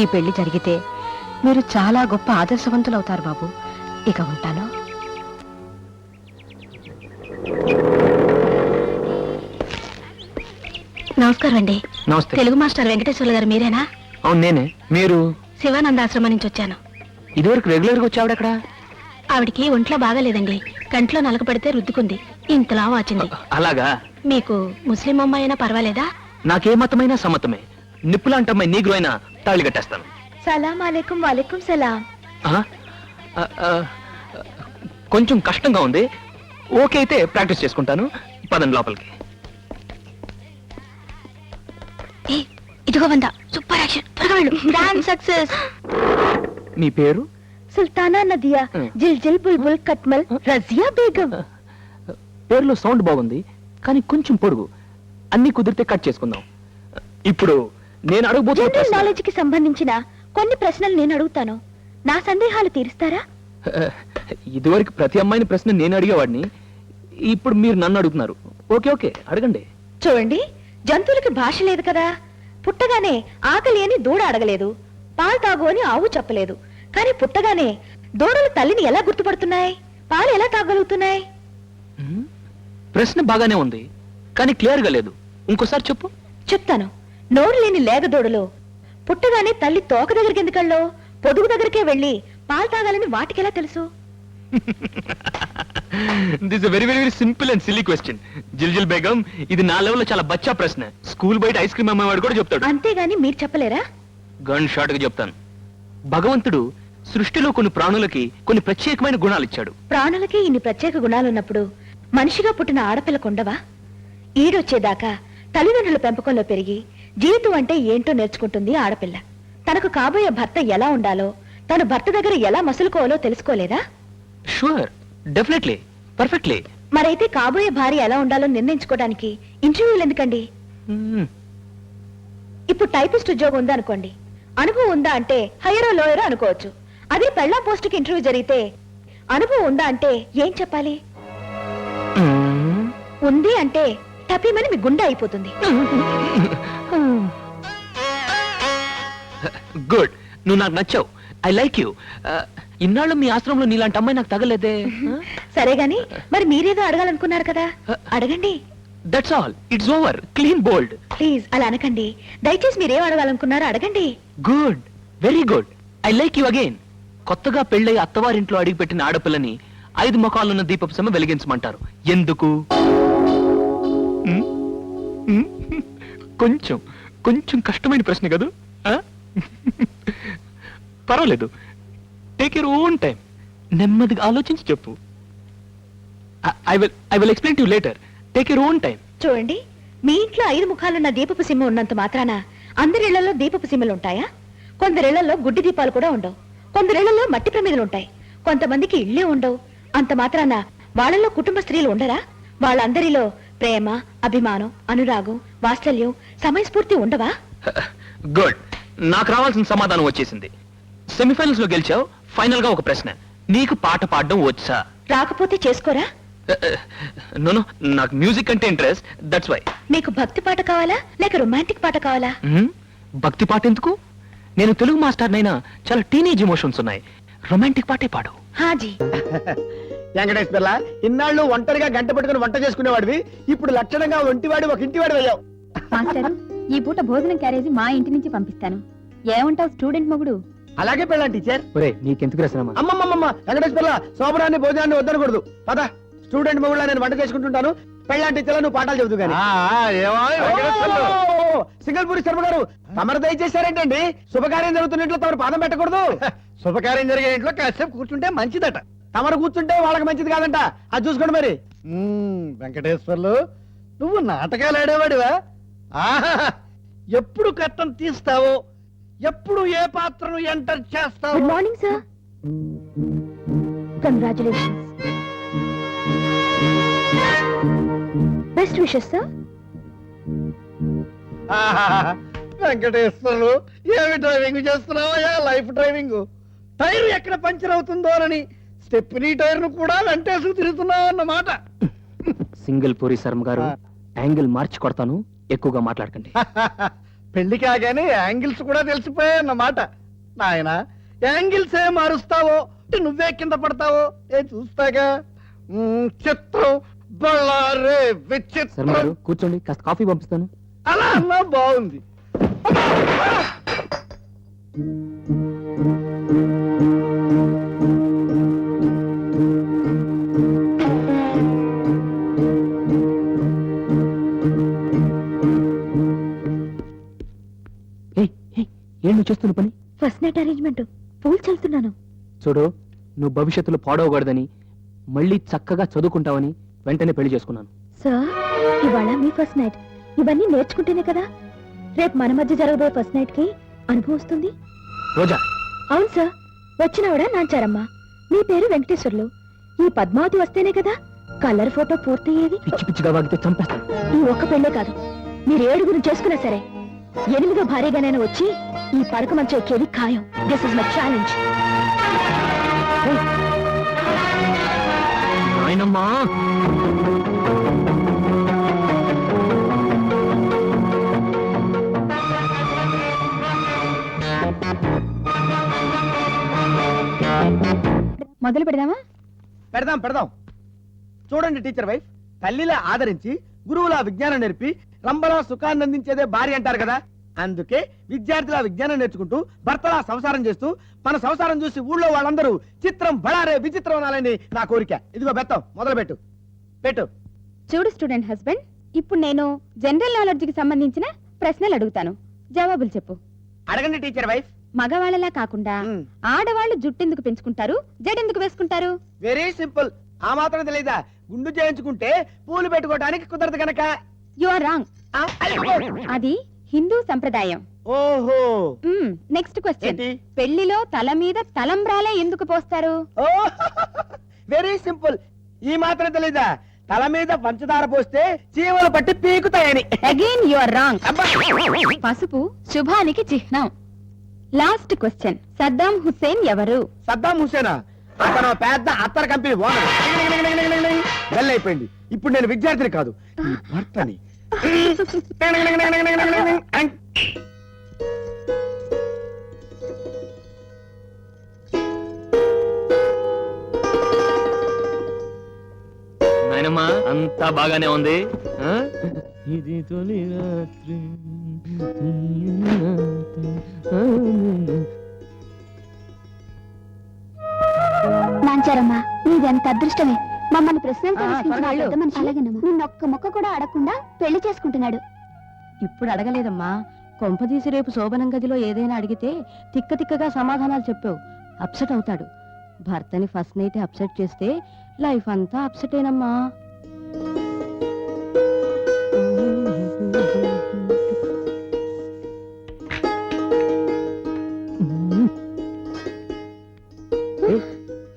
ఈ పెళ్లి జరిగితే మీరు చాలా గొప్ప ఆదర్శవంతులు అవుతారు బాబు. ఇక ఉంటాను. నమస్కారం అండి. నమస్తే. తెలుగు మాస్టర్ వెంకటేశ్వర్లు గారు మీరేనా? అవును నేనే. మీరు? శివానంద ఆశ్రమం నుంచి వచ్చాను. ఇదివరకు రెగ్యులర్ గా వచ్చావిడ అక్కడ? ఆవిడికి ఒంట్లో బాగాలేదండి. కంట్లో నలకపడితే రుద్దుకుంది, ఇంతలా వాచింది. అలాగా? మీకు ముస్లిం అమ్మాయి అయినా పర్వాలేదా? నాకే మతమైనా సమ్మతమే. నిప్పులాంటి అమ్మాయి నీగ్రో అయినా తాళి కట్టేస్తాను. సలాం అలైకుం. వాలేకుం సలాం. ఆ? ఆ, ఆ, కొంచెం కష్టంగా ఉంది. ఓకే అయితే ప్రాక్టీస్ చేసుకుంటాను. పదండి లోపలికి. ఏ, ఇదిగో వంద. Super action. త్వరగా వెళ్ళు. Grand success. మీ పేరు? సుల్తానా నదియా, జిల్ జిల్ బుల్బుల్ కట్మల్ రజియా బేగం. పేరులో సౌండ్ బాగుంది, కానీ కొంచెం పొడుగు. అన్ని కుదిరితే కట్ చేసుకుందాం. ఇప్పుడు నేను అడగబోతున్న జనరల్ ప్రశ్న- నాలెడ్జ్ కి సంబంధించిన కొన్ని ప్రశ్నలు నేను అడుగుతాను. నా సందేహాలు తీరుస్తారా? ఇదివరకు ప్రతి అమ్మాయిని ప్రశ్న నేను అడిగేవాడిని. ఇప్పుడు మీరు నన్ను అడుగుతున్నారు. ఓకే ఓకే, అడగండి. చూడండి, జంతువులకి భాష లేదు కదా. పుట్టగానే ఆకలి అని దూడ అడగలేదు, పాలు తాగు అని ఆవు చెప్పలేదు. కానీ పుట్టగానే దూడలు తల్లిని ఎలా గుర్తుపడుతున్నాయి, పాలు ఎలా తాగలుగుతున్నాయి? ప్రశ్న బాగానే ఉంది, కానీ క్లియర్ గా లేదు. ఇంకోసారి చెప్పు. చెప్తాను. నోరు లేని లేగదూడలు పుట్టగానే తల్లి తోక దగ్గరికి ఎందుకెళ్ళో పొదుగు దగ్గరికే వెళ్ళి పాలు తాగాలని వాటికెలా తెలుసు? This very very simple and silly question. Jiljil Begum, ఇది నా లెవెల్లో చాలా బచ్చా ప్రశ్న. స్కూల్ బయట ఐస్ క్రీమ్ అమ్మేవాడు కూడా చెప్తాడు. అంతేగాని మీరు చెప్పలేరా? గన్ షాట్ గా చెప్తాను. భగవంతుడు సృష్టిలో కొన్ని ప్రాణులకి కొన్ని ప్రత్యేకమైన గుణాలు ఇచ్చాడు. ప్రాణులకి ఇన్ని ప్రత్యేక గుణాలున్నప్పుడు మనిషిగా పుట్టిన ఆడపిల్లకుండవా? ఈడొచ్చేదాకా తల్లిదండ్రుల పెంపకంలో పెరిగి జీవితం అంటే ఏంటో నేర్చుకుంటుంది ఆడపిల్ల. తనకు కాబోయే భర్త ఎలా ఉండాలో, తను భర్త దగ్గర ఎలా మసులుకోవాలో తెలుసుకోలేదా? Sure, definitely, perfectly. మరైతే కాబోయే భార్య ఎలా ఉండాలో నిర్ణయించుకోవడానికి ఇంటర్వ్యూలు ఎందుకండి? ఇప్పుడు టైపిస్ట్ ఉద్యోగం ఉందా అనుకోండి, అనుభవం ఉందా అంటే హైయరో లోయరో అనుకోవచ్చు. అదే పెళ్ళా పోస్టుకి ఇంటర్వ్యూ జరిగితే అనుభవం ఉందా అంటే ఏం చెప్పాలి? ఉంది అంటే టపీమని మీ గుండె అయిపోతుంది. గుడ్, నువ్వు నాకు నచ్చావు. I like you. ఇన్నాళ్ళు మీ ఆశ్రమంలో నీలాంటి అమ్మాయి నాకు తగలేదే. సరే గాని మరి మీరేదో అడగాలనుకున్నారు కదా, అడగండి. That's all, it's over. Clean bold. Please అలా అనకండి. దయచేసి మీరేం అడగాలనుకున్నారో అడగండి. Good, very good. I like you again. కొత్తగా పెళ్ళై అత్తవారింట్లో అడిగిపెట్టిన ఆడపిల్లని 5 ముఖాలున్న దీపపు సమ వెలిగించమంటారు. ఎందుకు? కొంచెం కొంచెం కష్టమైన ప్రశ్న కదా. పర్వాలేదు, టేక్ యూర్ ఓన్ టైం. నెమ్మదిగా ఆలోచించి చెప్పు. I will explain to you later. Take your own time. చూడండి, మీ ఇంట్లో 5 ముఖాలున్న దీపపు సిమ్మ ఉన్నంత మాత్రాన అందరిళ్లలో దీపపు సిమ్మలు ఉంటాయా? కొందరిళ్లలో గుడ్డి దీపాలు కూడా ఉండవు. కొందరిళ్లలో మట్టి ప్రమిదలు ఉంటాయి. కొంతమందికి ఇళ్లే ఉండవు. అంత మాత్రాన వాళ్ళలో కుటుంబ స్త్రీలు ఉండరా? వాళ్ళందరిలో ప్రేమ, అభిమానం, అనురాగం, వాత్సల్యం, సమయస్ఫూర్తి ఉండవా? గుడ్, నాకు రావాల్సిన సమాధానం వచ్చేసింది. సెమీఫైనల్స్ లో గెలిచావు. ఫైనల్ గా ఒక ప్రశ్న. నీకు పాట పాడడం వచ్చా? రాకపోతే చేసుకోరా? నో, నాకు మ్యూజిక్ అంటే ఇంట్రెస్ట్, దట్స్ వై. మీకు భక్తి పాట కావాలా లేక రొమాంటిక్ పాట కావాలా? భక్తి పాట ఎందుకు? నేను తెలుగు మాస్టర్ నైనా చాలా టీనేజ్ ఎమోషన్స్ ఉన్నాయి. రొమాంటిక్ పాటే పాడు. హాజీ. వెంకటేశ్వర్ల, ఇన్నాళ్ళు ఒంటరిగా గంట పట్టుకుని వంట చేసుకునేవాడివి, ఇప్పుడు లక్షణంగా ఒంటివాడి ఒక ఇంటివాడి అయ్యావు. మాస్టర్, ఈ పూట భోజనం క్యారేజీ మా ఇంటి నుంచి పంపిస్తాను. ఏమంటావు స్టూడెంట్ మొగుడు? అలాగే పెళ్ళాం టీచర్. ఒరే, నీకెందుకు రసనమ్మా? అమ్మమ్మమ్మ, వెంకటేశ్వర్ల, శోభనాన్ని భోజనాన్ని వద్దనకూడదు. పద, స్టూడెంట్ మొగుళ్ళ నేను వంట చేసుకుంటుంటాను. పెళ్ళాంటి టీచర్ల నువ్వు పాఠాలు చెబుతూ గానీ. సింగల్పూరి శర్మ గారు, తమరు దయచేశారేంటండి? శుభకార్యం జరుగుతున్న ఇంట్లో తమరు పాదం పెట్టకూడదు. శుభకార్యం జరిగే ఇంట్లో కాసేపు కూర్చుంటే మంచిదట. తమరు కూర్చుంటే వాళ్ళకి మంచిది కాదంట. అది చూసుకోండి మరి. వెంకటేశ్వర్లు, నువ్వు నాటకాలు ఆడేవాడివా? ఆహా, ఎప్పుడు కట్టం తీస్తావో, ఎప్పుడు ఏ పాత్రను ఎంటర్ చేస్తావో. Good morning sir. Congratulations. Best wishes sir. ఆహా, వెంకటేశ్వర్లు, ఏమి డ్రైవింగ్ చేస్తున్నావా? Life driving. టైర్ ఎక్కడ పంచర్ అవుతుందోనని స్టెప్నీ టైర్ ను కూడా వెంటేసుకు తిరుగుతున్నావు అన్నమాట. సింగిల్ పూరి శర్మ గారు, యాంగిల్ మార్చి కొడతాను, ఎక్కువగా మాట్లాడకండి. పెళ్లి కాగానే యాంగిల్స్ కూడా తెలిసిపోయాయన్నమాట. నాయన, యాంగిల్స్ ఏ మారుస్తావో నువ్వే కింద పడతావో ఏ చూస్తాగా. చిత్రం, బళ్ళారే శర్మ విచిత్రం. గారు కూర్చోండి, కాస్త కాఫీ పంపిస్తాను. అలా అన్నా బాగుంది. నువ్వు చేస్తున్న పని? ఫస్ట్ నైట్ అరేంజ్మెంట్, పూలు చల్లుతున్నాను. చూడు, నువ్వు భవిష్యత్తులో పాడవకూడదని, మళ్ళీ చక్కగా చదువుకుంటావని వెంటనే పెళ్లి చేసుకున్నాను. సార్, ఇవాళ మీ ఫస్ట్ నైట్. ఇవన్నీ నేర్చుకుంటేనే కదా రేపు మన మధ్య జరగబోయే ఫస్ట్ నైట్ కి అనుభవం వస్తుంది. రోజా, అవును సార్, వచ్చినవిడ నాంచారమ్మ. మీ పేరు వెంకటేశ్వర్లు. ఈ పద్మావతి వస్తేనే కదా కలర్ ఫోటో పూర్తయ్యేది. పిచ్చి పిచ్చిగా వాగితే చంపేస్తాను. ఈ ఒక్క పెళ్ళే కాదు, మీరు 7 చేసుకున్నా సరే 8వ భార్యగానైనా వచ్చి ఈ పడక మంచం ఎక్కేది ఖాయం. This is my challenge. నాయనమ్మా, మొదలు పెడదామా? పెడదాం పెడదాం. చూడండి టీచర్ వైఫ్, తల్లిలా ఆదరించి గురువులా విజ్ఞానం నేర్పి రంబలా సుఖాన్ని అందించేదే భార్య అంటారు కదా. అందుకే విద్యార్థుల విజ్ఞానం నేర్చుకుంటూ భర్తలా సంసారం చేస్తూ మన సంసారం చూసి ఊళ్ళో వాళ్ళందరూ చిత్రం బడారే విచిత్రం అనాలని నా కోరిక. ఇదిగో బెత్తం, మొదలు పెట్టు పెట్టు. చూడు స్టూడెంట్ హస్బెండ్, ఇప్పుడు నేను జనరల్ నాలెడ్జ్కి సంబంధించిన ప్రశ్నలు అడుగుతాను, జవాబులు చెప్పు. అడగండి టీచర్ వైఫ్. మగవాళ్ళలా కాకుండా ఆడవాళ్ళు జుట్టెందుకు పెంచుకుంటారు, జడెందుకు వేసుకుంటారు? Very simple. ఆ మాత్రం తెలీదా? గుండు చేయించుకుంటే పూలు పెట్టుకోవడానికి కుదరదు కనుక. You are wrong. అది హిందూ సంప్రదాయం. ఓహో. నెక్స్ట్ క్వశ్చన్, ఏంటి? పెళ్లిలో తల మీద తలంబ్రాలే ఎందుకు పోస్తారు? Oh very simple. ఈ మాత్రం తెలీదా? తల మీద పంచదార పోస్తే చీమలు పట్టి పీకుతాయని. Again you are wrong. అబ్బా. పసుపు శుభానికి చిహ్నం. లాస్ట్ క్వశ్చన్, సద్దాం హుస్సేన్ ఎవరు? సద్దాం హుసేనా? అతను పెద్ద అత్తర్ కంపెనీ ఓనర్. బెల్ అయిపోయింది. ఇప్పుడు నేను విద్యార్థిని కాదు, ఈ భర్తని. నాయనమ్మా, అంతా బాగానే ఉంది. ఇది తొలి రాత్రి. నాంచారమ్మ, నీదెంత అదృష్టమే. మమ్మల్ని ప్రశ్నలు నిన్నొక్క మొక్క కూడా అడగకుండా పెళ్లి చేసుకుంటున్నాడు. ఇప్పుడు అడగలేదమ్మా, కొంపదీసి రేపు శోభనం గదిలో ఏదైనా అడిగితే తిక్క తిక్కగా సమాధానాలు చెప్పావు, అప్సెట్ అవుతాడు. భర్తని ఫస్ట్ నైట్ అప్సెట్ చేస్తే లైఫ్ అంతా అప్సెటేనమ్మా.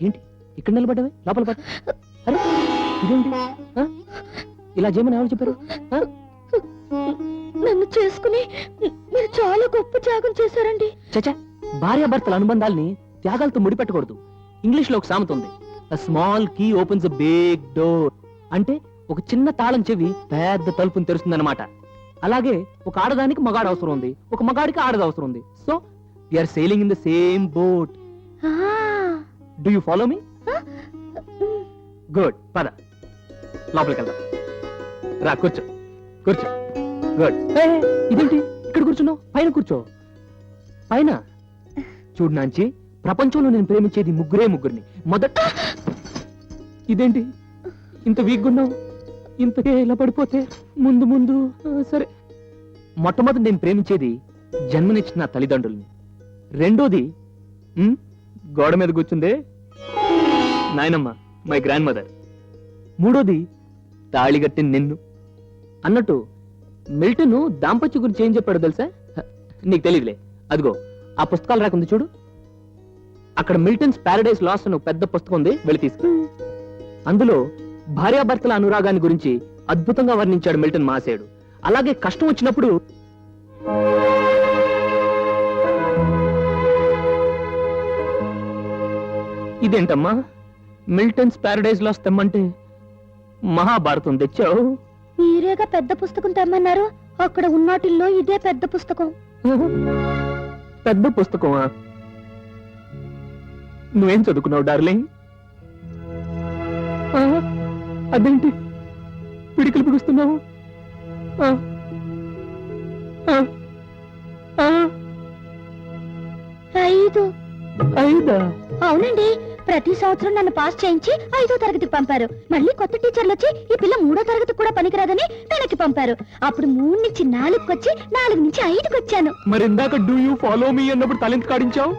ఏంటి ఇక్కడ నిలబడ్డవే? లోపల పద. అరే, ఇదేంటి? ఆ? ఇలా చేయమని ఎవరు చెప్పారు? ఆ? నన్ను చేసుకుని మీరు చాలా గొప్ప త్యాగం చేశారండి. చచ్చా, భార్యాభర్తల అనుబంధాల్ని త్యాగాలతో ముడిపెట్టకూడదు. ఇంగ్లీష్ లో ఒక సామెత ఉంది, a small key opens a big door. అంటే ఒక చిన్న తాళం చెవి పెద్ద తలుపుని తెరుస్తుందన్నమాట. అలాగే ఒక ఆడదానికి మగాడు అవసరం ఉంది, ఒక మగాడికి ఆడది అవసరం ఉంది. So we are sailing in the same boat. Do you follow me? Good, పద లోపలికి వెళ్దాం. రా, కూర్చో కూర్చో. గుడ్. ఇదేంటి ఇక్కడ కూర్చున్నావు? పైన కూర్చో. పైన చూడు నాంచి, ప్రపంచంలో నేను ప్రేమించేది ముగ్గురిని. ఇదేంటి ఇంత వీక్గున్నావు? ఇంతకే ఇలా పడిపోతే ముందు సరే. మొట్టమొదటి నేను ప్రేమించేది జన్మనిచ్చిన నా తల్లిదండ్రుల్ని. రెండోది గోడ మీద కూర్చుందే నాయనమ్మ, మై గ్రాండ్ మదర్. మూడోది తాళిగట్టి నిన్ను. అన్నట్టు మిల్టన్ దాంపత్య గురించి ఏం చెప్పాడో తెలుసా? నీకు తెలియదులే. అదిగో ఆ పుస్తకాలు రాకుంది చూడు, అక్కడ మిల్టన్స్ ప్యారడైజ్ లాస్ట్ అని పెద్ద పుస్తకం ఉంది, వెళ్ళి తీసుకు. అందులో భార్యాభర్తల అనురాగాన్ని గురించి అద్భుతంగా వర్ణించాడు మిల్టన్ మహాశయుడు. అలాగే కష్టం వచ్చినప్పుడు ఇదేంటమ్మా, మిల్టన్స్ ప్యారడైజ్ లాస్ట్ తెమ్మంటే మహాభారతం తెచ్చావు? మీరేగా పెద్ద పుస్తకం తెమ్మన్నారు, అక్కడ ఉన్నాటిల్లో ఇదే పెద్ద పుస్తకం. పెద్ద పుస్తకమా? నువ్వేం చదువుకున్నావు డార్లింగ్? అదేంటి పిడికలు పిడుస్తున్నావు? 5. ఐదా? అవునండి, ప్రతి సంవత్సరం నన్ను పాస్ చేయించి 5వ తరగతికి పంపారు. మళ్ళీ కొత్త టీచర్లు వచ్చి ఈ పిల్ల 3వ తరగతికి కూడా పనికిరాదని వెనక్కి పంపారు. అప్పుడు 3 నుంచి 4కి వచ్చి 4 నుంచి 5కి వచ్చాను. మరి ఇందాక డూ యూ ఫాలో మీ అన్నప్పుడు తలెందుకు ఆడించావు?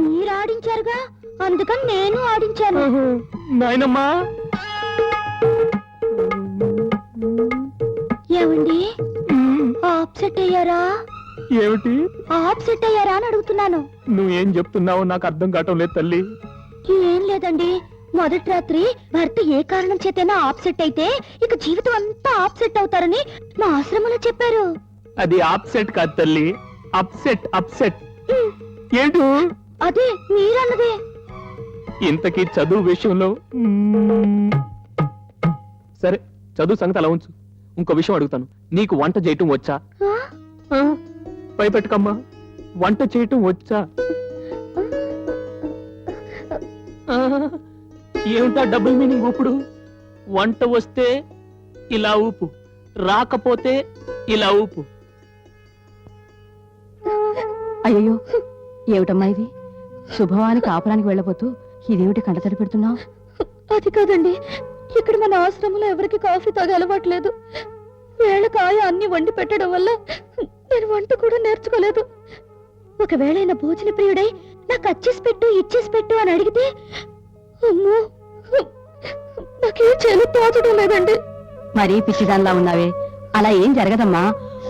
మీరు ఆడించారుగా, అందుకని నేను ఆడించాను. నాయనమ్మా, ఏమండి ఆప్సెట్ అయ్యారా? ఏమిటి ఆప్సెట్ అయ్యారా అని అడుగుతున్నాను. నువ్వేం చెప్తున్నావో నాకు అర్థం కావటం లేదు తల్లి. ఏం లేదండి, మొదటి రాత్రి భర్త ఏ కారణం చేతైనా ఆప్సెట్ అయితే ఇక జీవితం అంతా ఆప్సెట్ అవుతారని మా ఆశ్రమంలో చెప్పారు. అది ఆప్సెట్ కాదు తల్లి, అప్సెట్. అప్సెట్ ఏంటో అదే మీరన్నదే. ఇంతకీ చదువు విషయంలో సరే, చదువు సంగతి అలా ఉంచు. ఇంకో విషయం అడుగుతాను, నీకు వంట చేయటం వచ్చా? ఆ? భయపెట్టకమ్మా, వంట చేయటం వచ్చా? ఏమిటా డబుల్ మీనింగ్ ఊపుడు? వంట వస్తే ఇలా ఊపు, రాకపోతే ఇలా ఊపు. అయ్యో, ఏమిటమ్మా ఇది? శుభవానికి ఆపరానికి వెళ్ళబోతూ ఇదేమిటి కంటతడి పెడుతున్నావు? అది కాదండి, ఇక్కడ మన ఆశ్రమంలో ఎవరికి కాఫీ తాగే అలవాట్లేదు. వేళకాయ అన్ని వండి పెట్టడం వల్ల నేను వంట కూడా నేర్చుకోలేదు. ఒకవేళ ఆయన భోజన ప్రియుడై నాకు అచ్చేసి పెట్టు ఇచ్చేసి పెట్టు అని అడిగితే అమ్మో, నాకేం చేయాలో తోచడం లేదండి. మరీ పిచ్చిదానిలా ఉన్నావే, అలా ఏం జరగదమ్మా.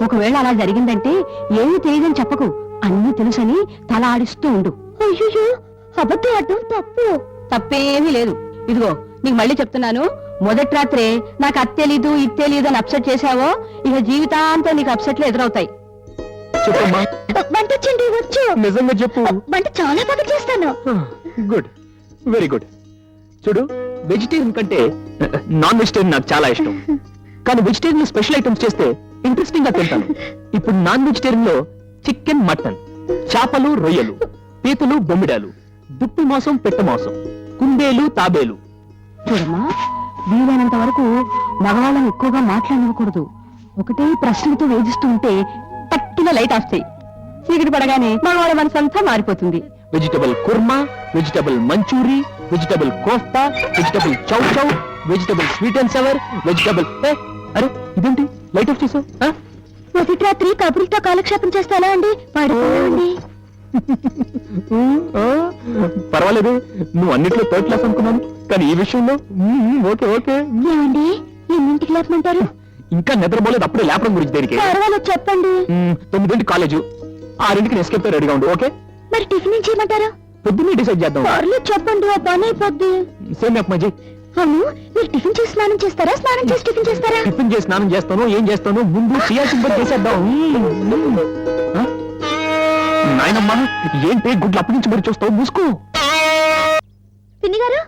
ఒకవేళ అలా జరిగిందంటే ఏమీ తెలియదని చెప్పకు, అన్నీ తెలుసని తల ఆడిస్తూ ఉండు. అయ్యో, అబద్ధం ఆడటం తప్పు. తప్పేమీ లేదు. ఇదిగో నీకు మళ్ళీ చెప్తున్నాను, మొదటి రాత్రే నాకు అది తెలీదు ఇది తెలీదు అని అప్సెట్ చేశావో ఇక జీవితాంతం నీకు అప్సెట్లు ఎదురవుతాయి. చెప్పమ్మా, వంట వచ్చండి, వచ్చు. నిజంగా చెప్పు. వంట చాలా బాగా చేస్తాను. Good, very good. చూడు, వెజిటేరియన్ కంటే నాన్ వెజిటేరియన్ నాకు చాలా ఇష్టం. కానీ వెజిటేరియన్ స్పెషల్ ఐటమ్స్ చేస్తే ఇంట్రెస్టింగ్ గా తింటాను. ఇప్పుడు నాన్ వెజిటేరియన్ లో చికెన్, మటన్, చేపలు, రొయ్యలు, పీతలు, బొమ్మిడాలు, దుప్పి మాంసం, పెట్ట మాంసం, కుందేలు, తాబేలు. చూడమ్మా, వీలైనంత వరకు మగవాళ్ళని ఎక్కువగా మాట్లాడకూడదు. ఒకటే ప్రశ్నలతో వేధిస్తూ ఉంటే పట్టిన లైట్ ఆఫ్ చేయి. చీకటి పడగానే మగవాళ్ళ మనసంతా మారిపోతుంది. Vegetable kurma, vegetable Manchurian, vegetable kofta, vegetable chow chow, vegetable sweet and sour, vegetable. అరే ఇదేంటి లైట్ ఆఫ్ చేసావు? మొదటి రాత్రి కబుర్లతో కాలక్షేపం చేస్తానా అండి? పడుకోండి. పర్వాలేదు, నువ్వు అన్నిట్లో థర్డ్ క్లాస్ అనుకున్నాను, కానీ ఈ విషయంలో ఓకే ఓకే. ఏమండి, ఎన్నింటికి లేపమంటారు? ఇంకా నిద్రపోలేదు, అప్పుడే లేపడం గురించి దేనికి? పర్వాలేదు, చెప్పండి. 9 కాలేజు, 6కి ఎస్కేప్ రెడీగా ఉండు. ఓకే, మరి టిఫిన్ ఏం చేయమంటారు? పొద్దున్నే డిసైడ్ చేద్దాం. పర్లేదు, చెప్పండి, ఆ పని అయిపోద్ది. సేమ్ అప్మాజీ. అవును, మీరు టిఫిన్ చేసి స్నానం చేస్తారా, స్నానం చేసి టిఫిన్ చేస్తారా? టిఫిన్ చేసి స్నానం చేస్తాను, ఏం చేస్తాను ముందు చేయాల్సిన పని చేసేద్దాం. నాయనమ్మా, ఏంటి గుడ్లు అప్పటి నుంచి మరి చూస్తావు? మూసుకో. పిన్ని గారు,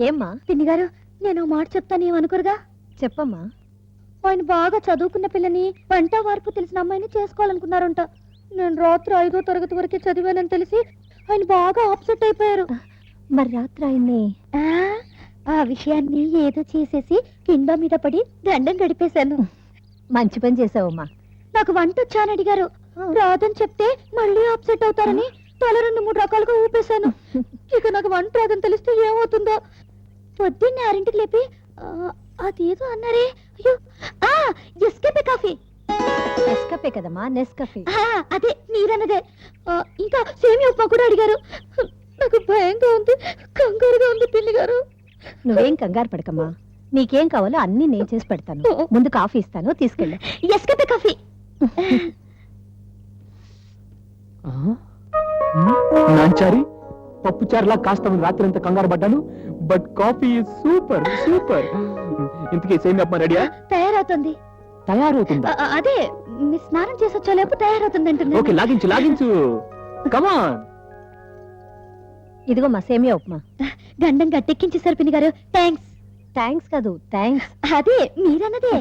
ఏమ్మా? పిన్ని గారు, నేను మాట చెప్తాను, ఏమనుకోరుగా? చెప్పమ్మా. ఆయన బాగా చదువుకున్న పిల్లని, వంట వార్పు తెలిసిన అమ్మాయిని చేసుకోవాలనుకున్నారంట. నేను రాత్రి 5వ తరగతి వరకే చదివానని తెలిసి ఆయన బాగా ఆప్సెట్ అయిపోయారు. మరి రాత్రి ఆయన్ని ఆ విషయాన్ని ఏదో చేసేసి కింద మీద పడి దండం గడిపేశాను. మంచి పని చేసావమ్మా. నాకు వంట వచ్చాని అడిగారు, రాదని చెప్తే మళ్ళీ ఆప్సెట్ అవుతారని తల 2-3 రకాలుగా ఊపేశాను. ఇక నాకు వంట రాదని తెలిస్తే ఏమవుతుందో. పొద్దున్నే 6ంటికి లేపి అదేదో అన్నారే, అయ్యో, ఎస్కేపే కాఫీ. నెస్కఫే కదమ్మా, నెస్కఫే. అదే మీరన్నదే. ఇంకా సేమియా ఉప్మా కూడా అడిగారు. నాకు భయంగా ఉంది, కంగారుగా ఉంది పిన్ని గారు. నువ్వేం కంగారు పడకమ్మా, నీకేం కావాలో అన్ని నేను చేసి పెడతాను. ముందు కాఫీ ఇస్తాను, తీసుకెళ్ళు. ఎస్కేపే కాఫీ. నాంచారి, పప్పు చారులా కాస్త రాత్రి అంతా కంగారు పడ్డాను, బట్ కాఫీ సూపర్ సూపర్. ఇంతకీ సేమ్ అప్మా రెడీయా? తయారవుతుంది. తయారవుతుందా? అదే మీ స్నానం చేసి వచ్చేలేపు తయారవుతుంది ఓకే, అంటున్నాను. లాగించు లాగించు, కమాన్. ఇదిగో మా సేమియా ఉప్మా. గండం గట్టెక్కించేశారు పిన్ని గారు. థ్యాంక్స్. థ్యాంక్స్ కాదు, థ్యాంక్స్. అదే మీరన్నదే.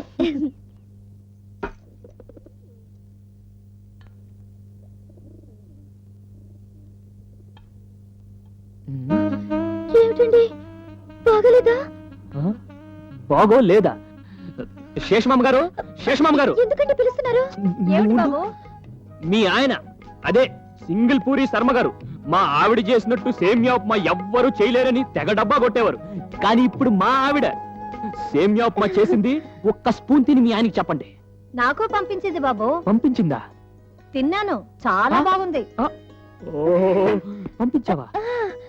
ఏమిటండి, బాగలేదా? బాగో లేదా? శేషమామ గారు, శేషమామ గారు, ఎందుకంటే పిలుస్తున్నారు? ఏమిటి బాబు? మీ ఆయన, అదే సింగిల్ పూరి శర్మ గారు మా ఆవిడ చేసినట్టు సేమ్యా ఉప్మా ఎవ్వరూ చేయలేరని తెగ డబ్బా కొట్టేవారు. కానీ ఇప్పుడు మా ఆవిడ సేమ్యా ఉప్మా చేసింది. ఒక్క స్పూన్ తిని మీ ఆయనకి చెప్పండి. నాకు పంపించింది బాబు. పంపించిందా? తిన్నాను, చాలా బాగుంది. పంపించావా?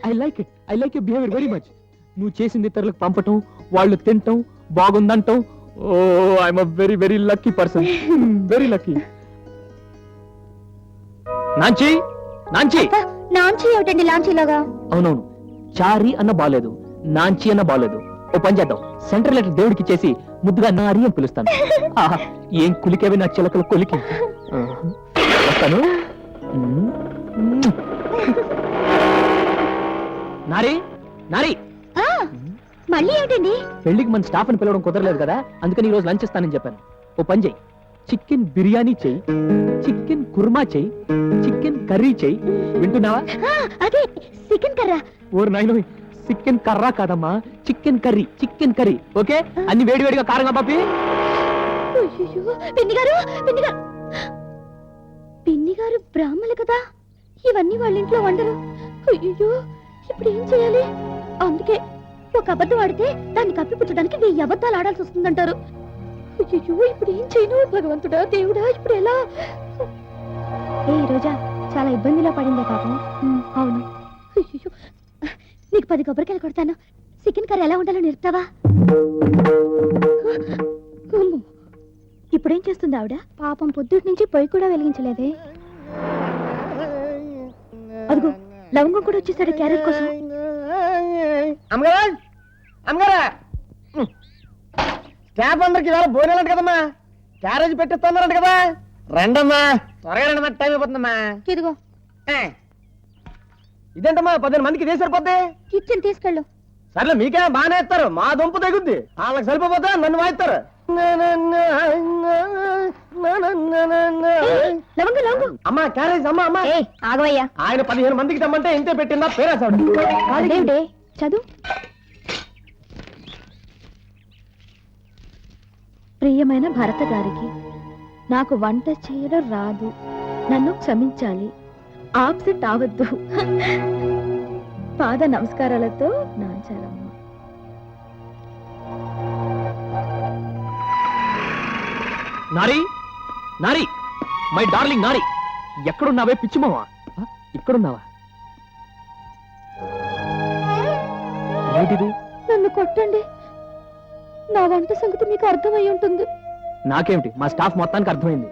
I like you behaviour very much. నువ్వు చేసింది ఇతరులకు పంపటం, వాళ్ళు తింటం, బాగుందంటాం. Oh I'm very very lucky person, very lucky. నాంచి నాంచి నాంచి ఏమిటండి లాంచీలాగా? అవునవును, చారి అన్న బాలేదు, నాంచి అన్న బాలేదు. ఓ పని చేద్దాం, సెంటర్ లెటర్ దేవుడికి చేసి ముద్దుగా నారి అని పిలుస్తాను. ఆహా, ఏం కులికేవి నా చిలకలు కొలికి. వస్తాను. నారి నారి, మళ్ళీ ఏమిటండి? పెళ్లికి మన స్టాఫ్ అని పిలవడం కుదరలేదు కదా, అందుకని ఈ రోజు లంచ్ ఇస్తానని చెప్పాను. ఓ పని చెయ్యి, చికెన్ బిర్యానీ చెయ్యి, చికెన్ కుర్మా చెయ్యి, చికెన్ కర్రీ చెయ్యి. వింటున్నావా? అదే చికెన్ కర్రా. ఓరు నాయనో, చికెన్ కర్రా కాదమ్మా, chicken curry, chicken curry. Okay, అన్ని వేడివేడిగా కారంగా పాపి. పిన్ని గారు, పిన్ని గారు, పిన్ని గారు బ్రాహ్మణులు కదా, ఇవన్నీ వాళ్ళ ఇంట్లో వండరు. అయ్యో, ఇప్పుడు ఏం చేయాలి? అందుకే ఒక అబద్ధం ఆడితే దాన్ని కప్పిపుచ్చడానికి 1000 అబద్ధాలు ఆడాల్సి వస్తుందంటారు. అయ్యో, ఇప్పుడు ఏం చేయను భగవంతుడా, దేవుడా, ఇప్పుడు ఎలా? ఏ రోజా చాలా ఇబ్బందిలో పడిందే పాపం. అవును. అయ్యో, నీకు 10 కొబ్బరికాయలు కొడతాను. చికెన్ కర్రీ ఎలా ఉండాలో నేర్పుతావా? ఇప్పుడేం చేస్తుంది ఆవిడ? పాపం పొద్దుటి నుంచి పొయ్యి కూడా వెలిగించలేదే. అదిగో లవంగం కూడా వచ్చేసాడు క్యారెట్ కోసం. అమ్మగారా, అమ్మగారా, స్టాఫ్ అందరికి ఇవాళ భోజనాలంట కదమ్మా, క్యారేజ్ పెట్టిస్తున్నారంట కదా. రండమ్మా, త్వరగా రండమ్మా, టైం అయిపోతుందమ్మా. ఇదిగో ఇదేంటమ్మా 15 మందికి ఇదే సరిపోద్ది. కిచెన్ తీసుకెళ్ళు. సర్లే, మీకే బాగానే ఇస్తారు, మా దుంపు తగ్గుద్ది. వాళ్ళకి సరిపోతా నన్ను వాయిస్తారు. లవంగం లవంగం. అమ్మా క్యారేజ్, అమ్మా అమ్మా. ఆగవయ్యా. ఆయన 15 మందికి తెమ్మంటే ఇంతే పెట్టిందా పేరేసాడు. అదేంటి చదువు. ప్రియమైన భరత గారికి, నాకు వంట చేయడం రాదు, నన్ను క్షమించాలి, ఆబ్సెంట్ అవద్దు. పాద నమస్కారాలతో నాంచారమ్మ. నారి నారి, మై డార్లింగ్ నారి, ఎక్కడున్నావే పిచ్చిమావా? ఇక్కడున్నావా? ఏంటిది? నన్ను కొట్టండి, నా వంట సంగతి మీకు అర్థమై ఉంటుంది. నాకేమిటి, మా స్టాఫ్ మొత్తానికి అర్థమైంది.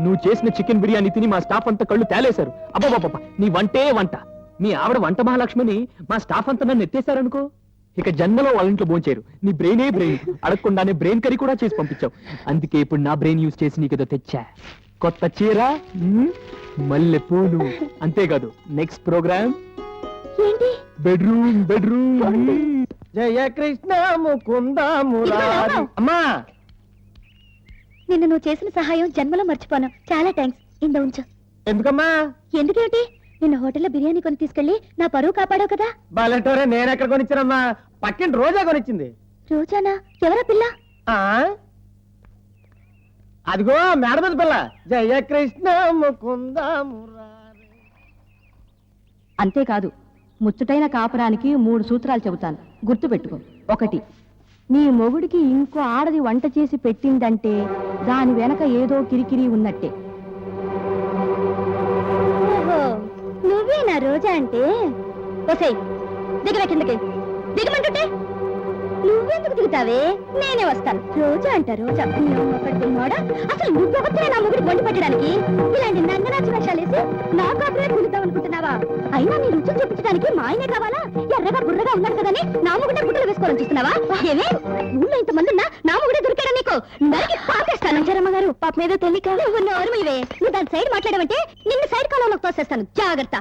నువ్వు చేసిన చికెన్ బిర్యానీ తిని మా స్టాఫ్ అంతా కళ్ళు తేలేశారు. అబ్బాబాబా, నీ వంటే వంట. మీ ఆవిడ వంట మహాలక్ష్మిని మా స్టాఫ్ అంతా నన్ను ఎత్తేశారనుకో, ఇక జన్మలో వాళ్ళ ఇంట్లో భోంచేరు. నీ బ్రెయినే బ్రెయిన్, అడగకుండానే బ్రెయిన్ కర్రీ కూడా చేసి పంపించావు. అందుకే ఇప్పుడు నా బ్రెయిన్ యూజ్ చేసి నీకేదో తెచ్చా. కొత్త చీర, మల్లె పూలు. అంతేకాదు, నెక్స్ట్ ప్రోగ్రామ్ ఏంటి? Bedroom bedroom. జయ కృష్ణ ముకుంద మురారి. అమ్మా, నిన్ను నువ్వు చేసిన సహాయం జన్మలో మర్చిపోను. చాలా థ్యాంక్స్. ఇంద ఉంచు. ఎందుకమ్మా? ఎందుకేమిటి? నిన్న హోటల్లో బిర్యానీ కొని తీసుకెళ్లి నా పరువు కాపాడావు కదా. బాలంటోరే, నేను ఎక్కడ కొనిచ్చానమ్మా, పక్కింటి రోజా కొనిచ్చింది. రోజానా? ఎవరా పిల్ల? ఆ అదిగో మేడ మీద పిల్ల. జయ కృష్ణ ముకుంద మురారి. అంతేకాదు, ముచ్చటైన కాపురానికి 3 సూత్రాలు చెబుతాను, గుర్తుపెట్టుకో. 1, నీ మొగుడికి ఇంకో ఆడది వంట చేసి పెట్టిందంటే దాని వెనక ఏదో కిరికిరి ఉన్నట్టే. ఓహో, నువ్వేనా రోజా అంటే? ఒసేయ్, దిగరా కిందకి. దిగమంటుంటే నువ్వెందుకు దిగుతావే? నేనే వస్తాను. రోజా అంట రోజా. అసలు నువ్వొకటే నా ముగ్గురు వండి పెట్టడానికి ఇలాంటి నంగనాచి వేషాలేసి నా కాపురే కుదుతావు అనుకుంటున్నావా? అయినా నీ రుచులు చూపించడానికి మా ఆయనే కావాలా? ఎర్రగా బుర్రగా ఉన్నాడు కదని నా ముగ్గురే గుడ్డలు వేసుకోవాలని చూస్తున్నావా? ఏమే, ఊళ్ళో ఇంతమంది ఉన్నా నా ముగ్గురే దొరికాడా నీకు? నరికి పాపేస్తాను. చరమ్మ గారు, పాప మీద తెలియక నువ్వు నోరుమివే. నువ్వు దాని సైడ్ మాట్లాడమంటే నిన్ను సైడ్ కాలంలోకి తోసేస్తాను. జాగ్రత్త.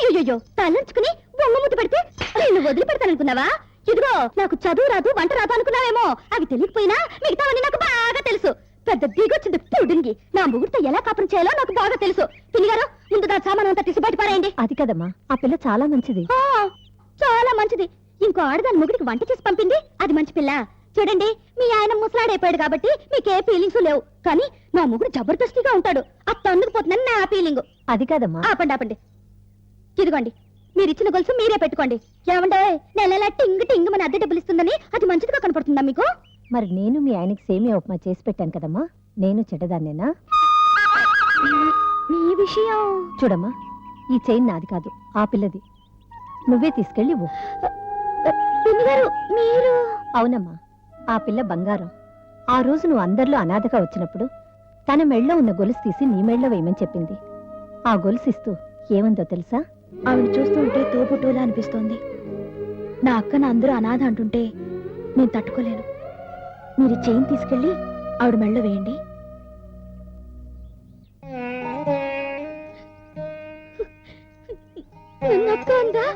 అయ్యో, తలంచుకుని బొమ్మ ముద్దు పెడితే నిన్ను వదిలిపెడతాననుకున్నావా? ఇదిగో, నాకు చదువు రాదు, వంట రాదు అనుకున్నావేమో. అవి తెలియకపోయినా మిగతావన్నీ నాకు బాగా తెలుసు. పెద్ద దిగొచ్చింది పుడింగి. నా ముగ్గురితో ఎలా కాపురం చేయాలో నాకు బాగా తెలుసు. పిల్లిగారు, ముందు దాని సామాన్ అంతా తీసి బయట పారేయండి. అది కదమ్మా, ఆ పిల్ల చాలా మంచిది. చాలా మంచిది. ఇంకో ఆడదాని ముగ్గురికి వంట చేసి పంపింది, అది మంచి పిల్ల. చూడండి మీ ఆయన ముసలాడైపోయాడు కాబట్టి మీకే ఫీలింగ్స్ లేవు కానీ నా ముగ్గురు జబర్దస్తిగా ఉంటాడు అత్త అందుకుపోతుందని నా ఫీలింగ్. అది కాదమ్మా. ఆపండి ఆపండి, ఇదిగోండి మీరు ఇచ్చిన గొలుసు మీరే పెట్టుకోండి. ఏమంటే నెల టింగ్ టింగ్ మన అద్దె డబ్బులు ఇస్తుందని అది మంచిదిగా కనపడుతుందా మీకు? మరి నేను మీ ఆయనకి సేమియా ఉప్మా చేసి పెట్టాను కదమ్మా, నేను చెడ్డదాన్నేనా? మీ విషయం చూడమ్మా, ఈ చైన్ నాది కాదు, ఆ పిల్లది. నువ్వే తీసుకెళ్ళి ఇవ్వు. పిన్ని గారు మీరు. అవునమ్మా, ఆ పిల్ల బంగారం. ఆ రోజు నువ్వు అందరిలో అనాథగా వచ్చినప్పుడు తన మెళ్ళో ఉన్న గొలుసు తీసి నీ మెళ్ళో వేయమని చెప్పింది. ఆ గొలుసు ఇస్తూ ఏమందో తెలుసా? ఆవిడ చూస్తుంటే తోబుటోలా అనిపిస్తోంది. నా అక్కన అందరూ అనాథ అంటుంటే నేను తట్టుకోలేను. మీరు చైన్ తీసుకెళ్ళి ఆవిడ మెళ్ళో వేయండి.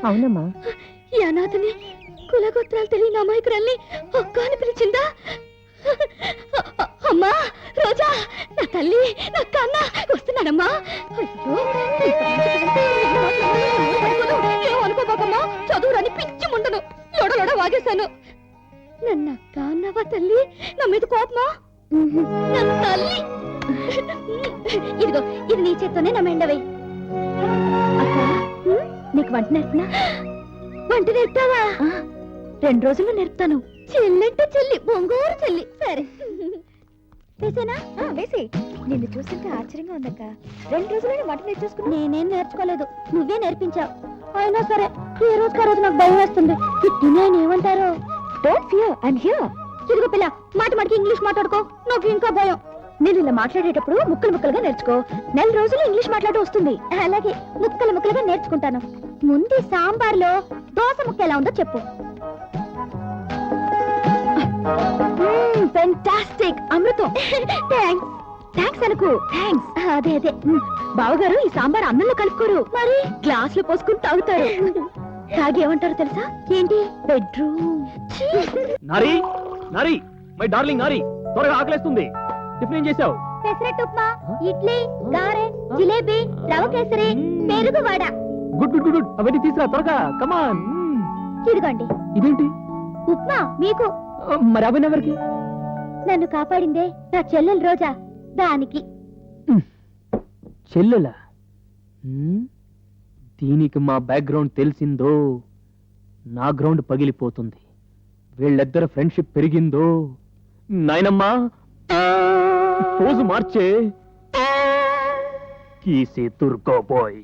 అవునమ్మా. ఈ అనాథని కులగోత్రాలు తెలియని అమాయకురాల్ని అక్క అని పిలిచిందా? అమ్మా రోజా, నా తల్లి, నా కన్న వస్తున్నాడమ్మా. ఏమనుకోబాకమ్మా, చదువురని పిచ్చి ముండను లొడలొడ వాగేశాను. నన్ను అక్క అన్నావా తల్లి? నా మీద కోపమా? నా తల్లి, ఇదిగో ఇది నీ చేత్తోనే నా మెండవే. అక్క, నీకు వంట నేర్పునా? వంట నేర్పుతావా? 2 రోజుల్లో నేర్పుతాను. చెల్లంటే చెల్లి, బొంగోరు చెల్లి. సరే వేసేనా? వేసి. నిన్ను చూస్తుంటే ఆశ్చర్యంగా ఉందక్క. 2 రోజుల్లోనే వంట నేర్చేసుకున్నా. నేనేం నేర్చుకోలేదు, నువ్వే నేర్పించావు. అయినా సరే ఈ రోజు రోజు నాకు భయం వేస్తుంది. ఆయన ఏమంటారు? Don't fear, I'm here. ఇదిగో పిల్ల, మాట మాటకి ఇంగ్లీష్ మాట్లాడుకో, నాకు ఇంకా భయం. నేను ఇలా మాట్లాడేటప్పుడు ముక్కలు ముక్కలుగా నేర్చుకో. 4 రోజులు ఇంగ్లీష్ మాట్లాడి వస్తుంది. అలాగే ముక్కలు ముక్కలుగా నేర్చుకుంటాను. ముందు సాంబార్లో దోస ముక్క ఎలా ఉందో చెప్పు. ఫెంటాస్టిక్, అమృతం. థ్యాంక్స్. థ్యాంక్స్ అనుకో. థ్యాంక్స్. అదే అదే. బావగారు ఈ సాంబార్ అన్నంలో కలుపుకోరు, మరి గ్లాస్ లో పోసుకుని తాగుతారు. తాగి ఏమంటారు తెలుసా? ఏంటి? Bedroom. Nari Nari, my darling నారి, త్వరగా ఆకలేస్తుంది. టిఫిన్ ఏం చేసావు? పెసరట్టు ఉప్మా, ఇడ్లీ, గారె, జిలేబీ, రవ కేసరి, పెరుగు vada. Good good good good, అవన్నీ తీసురా త్వరగా, కమాన్. ఇదిగోండి. ఇదేంటి? ఉప్మా మీకు. మరి అవన్నీ ఎవరికి? నన్ను కాపాడిందే నా చెల్లెలు రోజా, దానికి. చెల్లెలా? దీనికి మా బ్యాక్గ్రౌండ్ తెలిసిందో నా గ్రౌండ్ పగిలిపోతుంది. వీళ్ళిద్దరు ఫ్రెండ్షిప్ పెరిగిందో నాయనమ్మా పోజు మార్చే కీసే తుర్కోబోయ్.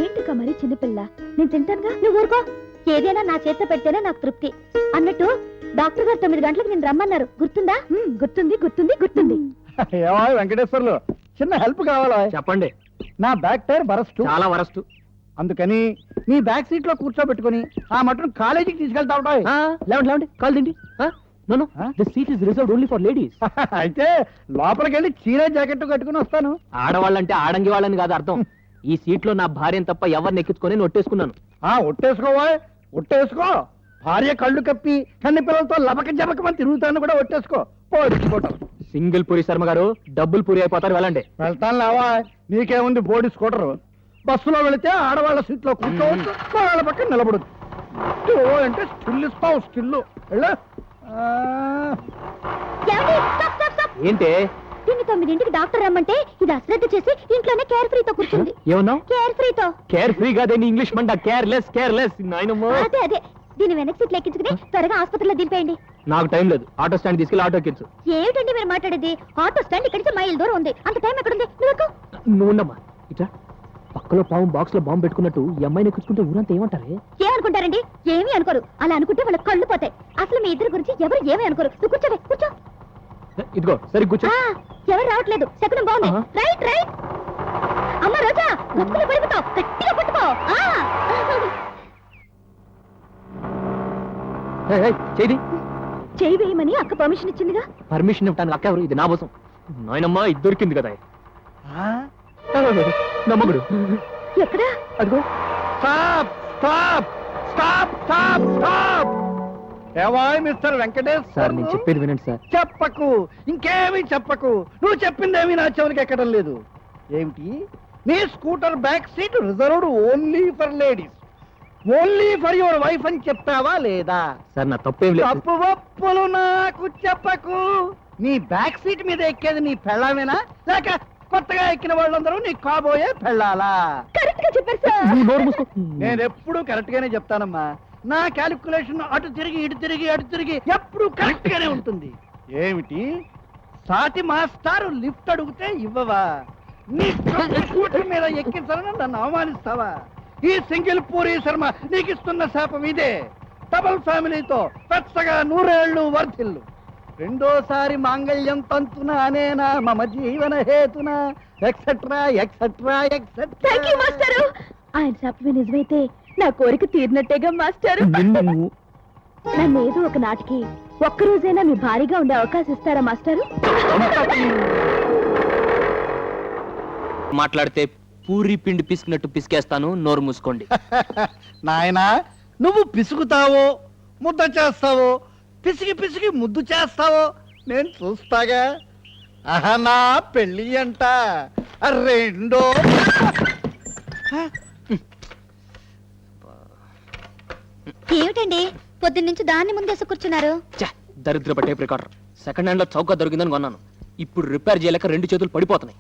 ఏంటిక మరి చిన్నపిల్ల? నేను తింటానుగా, నువ్వు ఊరుకో. ఏదైనా నా చేత పెడితేనే నాకు తృప్తి. అన్నట్టు డాక్టర్ గారు 9 గంటలకు నేను రమ్మన్నారు, గుర్తుందా? గుర్తుంది గుర్తుంది గుర్తుంది. ఏమో వెంకటేశ్వర్లు, చిన్న హెల్ప్ కావాలా? చెప్పండి. నా బ్యాక్ టైర్ బరస్ట్, చాలా వరస్ట్. అందుకని నీ బ్యాక్ సీట్ లో కూర్చోబెట్టుకుని ఆ మటును కాలేజీకి తీసుకెళ్తా ఉంటాయి. లేవండి లేవండి, కాల్ తిండి. Know the seat is reserved only for ladies. అయితే లోపలికి వెళ్ళి చీర జాకెట్ కట్టుకుని వస్తాను. ఆడవాళ్ళంటే ఆడంగి వాళ్ళని కాదు అర్థం. ఈ సీట్ లో నా భార్యను తప్ప ఎవరిని ఎక్కించుకొని నొట్టేసుకున్నాను. ఒట్టేసుకోవా, ఒట్టేసుకో. భార్య కళ్ళు కప్పి కన్ని పిల్లలతో లబక జబకమని తిరుగుతాను కూడా ఒట్టేసుకో. పోసుకోవటం. సింగిల్ పూరి శర్మ గారు, డబ్బులు పూరి అయిపోతారు, వెళ్ళండి. వెళ్తాను లేవా, నీకేముంది బోడి స్కూటరు. బస్సులో వెళితే ఆడవాళ్ళ సీట్ లో కూర్చోవచ్చు, వాళ్ళ పక్కన నిలబడదు. అంటే స్టిల్ ఇస్తావు, స్టిల్. ఏంటే? దీన్ని 9ంటికి డాక్టర్ రమ్మంటే ఇది అశ్రద్ధ చేసి ఇంట్లోనే కేర్ ఫ్రీతో కూర్చుంది. ఏమన్నావు? కేర్ ఫ్రీతో. కేర్ ఫ్రీ కాదండి, ఇంగ్లీష్ మంట. Careless careless. నాయనమ్మో. అదే అదే. దీన్ని వెనక్కి సీట్లు ఎక్కించుకుని త్వరగా ఆసుపత్రిలో దింపేయండి. నాకు టైం లేదు, ఆటో స్టాండ్ తీసుకెళ్ళి ఆటో ఎక్కించు. ఏమిటండి మీరు మాట్లాడేది? ఆటో స్టాండ్ ఇక్కడి నుంచి మైల్ దూరం ఉంది, అంత టైం ఎక్కడుంది? నువ్వు నువ్వు ఉండమ్మా. ఇట్లా పక్కలో పాము బాక్స్ లో బాంబు పెట్టుకున్నట్టు ఈ అమ్మాయిని ఎక్కించుకుంటే ఊరంతా ఏమంటారే? ఏమనుకుంటారండి? ఏమీ అనుకోరు. అలా అనుకుంటే వాళ్ళ కళ్ళు పోతాయి. అసలు మీ ఇద్దరి గురించి ఎవరు ఏమీ అనుకోరు. నువ్వు కూర్చోవే, కూర్చో. ఇదిగో సరి కూర్చో. ఎవరు రావట్లేదు, శకునం బాగుంది. Right right. అమ్మ రోజా, గుర్తులు పడిపోతావు, గట్టిగా పట్టుకో. చేయి. చేయి వేయమని అక్క పర్మిషన్ ఇచ్చిందిగా. పర్మిషన్ ఇవ్వటానికి అక్క ఎవరు? ఇది నా కోసం. నాయనమ్మా, ఇది దొరికింది కదా నమ్మగుడు. ఎక్కడా? అదిగో. Stop stop stop stop stop. ఏవాయ్ మిస్టర్ వెంకటేష్ సార్, నేను చెప్పేది వినండి సార్. చెప్పకు, ఇంకేమీ చెప్పకు. నువ్వు చెప్పిందేమీ నా చెవులకి ఎక్కడం లేదు. ఏమిటి? నీ scooter back seat reserved only for ladies. Only for your wife అని చెప్పావా లేదా? సార్ నా తప్పేం లేదు తప్పు ఒప్పులు నాకు చెప్పకు. నీ బ్యాక్ సీట్ మీద ఎక్కేది నీ పెళ్ళామేనా, లేక కొత్తగా ఎక్కిన వాళ్ళందరూ నీ కాబోయే పెళ్ళాలా? కరెక్ట్ గా చెప్పారు సార్. నువ్వు నోరు మూసుకో. నేను ఎప్పుడు కరెక్ట్ గానే చెప్తానమ్మా. నా క్యాలిక్యులేషన్ అటు తిరిగి ఇటు తిరిగి అటు తిరిగి ఎప్పుడు కరెక్ట్ గానే ఉంటుంది. ఏమిటి సాటి మాస్టారు లిఫ్ట్ అడిగితే ఇవ్వవా? నీ స్కూటర్ మీద ఎక్కించాలని నన్ను అవమానిస్తావా? ఈ సింగిల్ పూరి శర్మ నీకు ఇస్తున్న శాపం ఇదే. డబుల్ ఫ్యామిలీతో పెచ్చగా 100 ఏళ్ళు వర్ధిల్లు. రెండోసారి మాంగళ్యం తంతున అనేనా మమ జీవన హేతున ఎక్సెట్రా ఎక్సెట్రా థ్యాంక్ యూ మాస్టారు. ఆయన చెప్పవి నిజమైతే నా కోరిక తీరినట్టేగా మాస్టారు. నన్ను ఏదో ఒక నాటికి ఒక్కరోజైనా మీ భారీగా ఉండే అవకాశం ఇస్తారా మాస్టారు? మాట్లాడితే పూరి పిండి పిసికినట్టు పిసికేస్తాను. నోరు మూసుకోండి. నాయనా, నువ్వు పిసుకుతావో ముద్ద చేస్తావో, పిసికి పిసికి ముద్దు చేస్తావో నేను చూస్తాగా. ఆహా, నా పెళ్ళి అంట రెండో. ఏమిటండి పొద్దున్న నుంచి దాన్ని ముందేసి కూర్చున్నారు? ఛే, దరిద్రపు టేప్ రికార్డర్ సెకండ్ హ్యాండ్ లో చౌక దొరికిందని కొన్నాను. ఇప్పుడు రిపేర్ చేయలేక 2 చేతులు పడిపోతున్నాయి.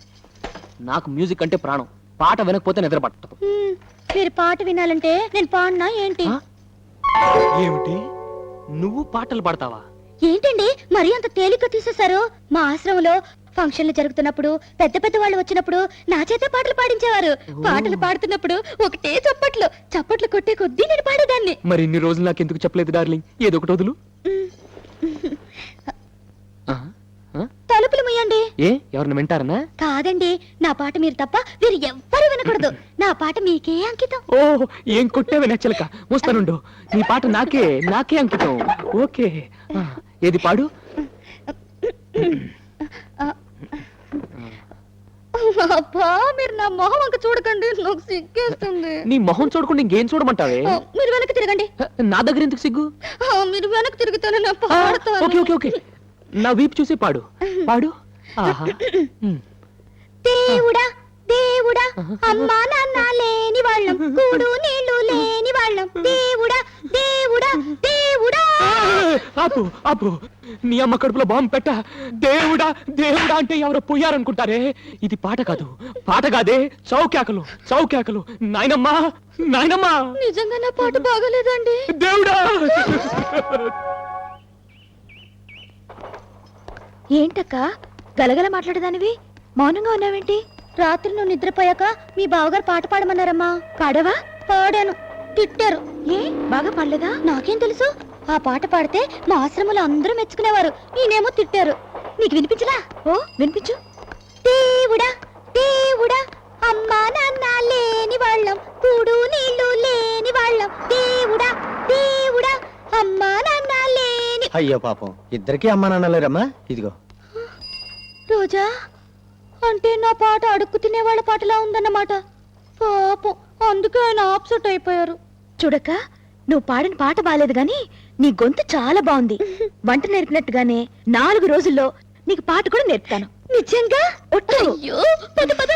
నాకు మ్యూజిక్ అంటే ప్రాణం. పాట వినకపోతే నిద్ర పట్టదు. మీరు పాట వినాలంటే నేను పాడినా ఏంటి? ఆ? ఏమిటి నువ్వు పాటలు పాడతావా? ఏంటండి మరీ అంత తేలిక తీసేశారు? మా ఆశ్రమంలో ఫంక్షన్లు జరుగుతున్నప్పుడు పెద్ద పెద్ద వాళ్ళు వచ్చినప్పుడు నా చేతే పాటలు పాడించేవారు. పాటలు పాడుతున్నప్పుడు ఒకటే చప్పట్లు చప్పట్లు కొట్టే కొద్దీ నేను పాడేదాన్ని. మరి ఇన్ని రోజులు నాకు ఎందుకు చెప్పలేదు డార్లింగ్? ఏదో ఒకటి వదులు. ఆ? ఆ? తలుపులు ముయ్యండి. ఏ ఎవరిని వింటారనా? కాదండి, నా పాట మీరు తప్ప వీరు ఎవ్వరూ వినకూడదు. నా పాట మీకే అంకితం. ఓ ఏం కొట్టేవి నచ్చలక. వస్తానుండు. నీ పాట నాకే అంకితం. ఓకే. ఆ, ఏది పాడు. అబ్బా, మీరు నా మొహం అంక చూడకండి, నాకు సిగ్గేస్తుంది. నీ మొహం చూడకుండా ఇంకేం చూడమంటావే? మీరు వెనక్కి తిరగండి. నా దగ్గర ఎందుకు సిగ్గు? మీరు వెనక్కి తిరుగుతానే నా ఓకే పాడతాను. Okay okay. నా వీపు చూసి పాడు. పాడు. ఆహా. దేవుడా దేవుడా, అమ్మా నాన్న లేని వాళ్ళం, కూడు నీళ్లు లేని వాళ్ళం, దేవుడా దేవుడా దేవుడా. ఆపు ఆపు. నీ అమ్మ కడుపులో బాంబు పెట్ట. దేవుడా దేవుడా అంటే ఎవరో పోయారనుకుంటారే. ఇది పాట కాదు, పాట కాదే, చౌకేకలు చౌకేకలు. నాయనమ్మా నాయనమ్మా. నిజంగా నా పాట బాగలేదండి. దేవుడా. ఏంటక్క గలగల మాట్లాడేదానివి మౌనంగా ఉన్నావేంటి? రాత్రి నువ్వు నిద్రపోయాక మీ బావగారు పాట పాడమన్నారమ్మా. పాడవా? పాడాను. తిట్టారు. ఏ బాగా పాడలేదా? నాకేం తెలుసు. ఆ పాట పాడితే మా ఆశ్రమంలో అందరూ మెచ్చుకునేవారు, నేనేమో తిట్టారు. నీకు వినిపించలా? ఓ వినిపించు. దేవుడా దేవుడా, అమ్మా నాన్న లేని వాళ్ళం, కూడు నీళ్లు లేని వాళ్ళం, దేవుడా దేవుడా, అమ్మా నాన్న లేని. అయ్యో పాపం, ఇద్దరికి అమ్మా నాన్న లేరమ్మా. ఇదిగో. రోజా, అంటే నా పాట అడుక్కు తినే వాళ్ళ పాటలా ఉందన్నమాట. పాపం, అందుకే ఆయన ఆప్సెట్ అయిపోయారు. చూడక, నువ్వు పాడిన పాట బాలేదు గాని నీ గొంతు చాలా బాగుంది. వంట నేర్పినట్టుగానే 4 రోజుల్లో నీకు పాట కూడా నేర్పుతాను. నిజంగా? అయ్యో, పద పద,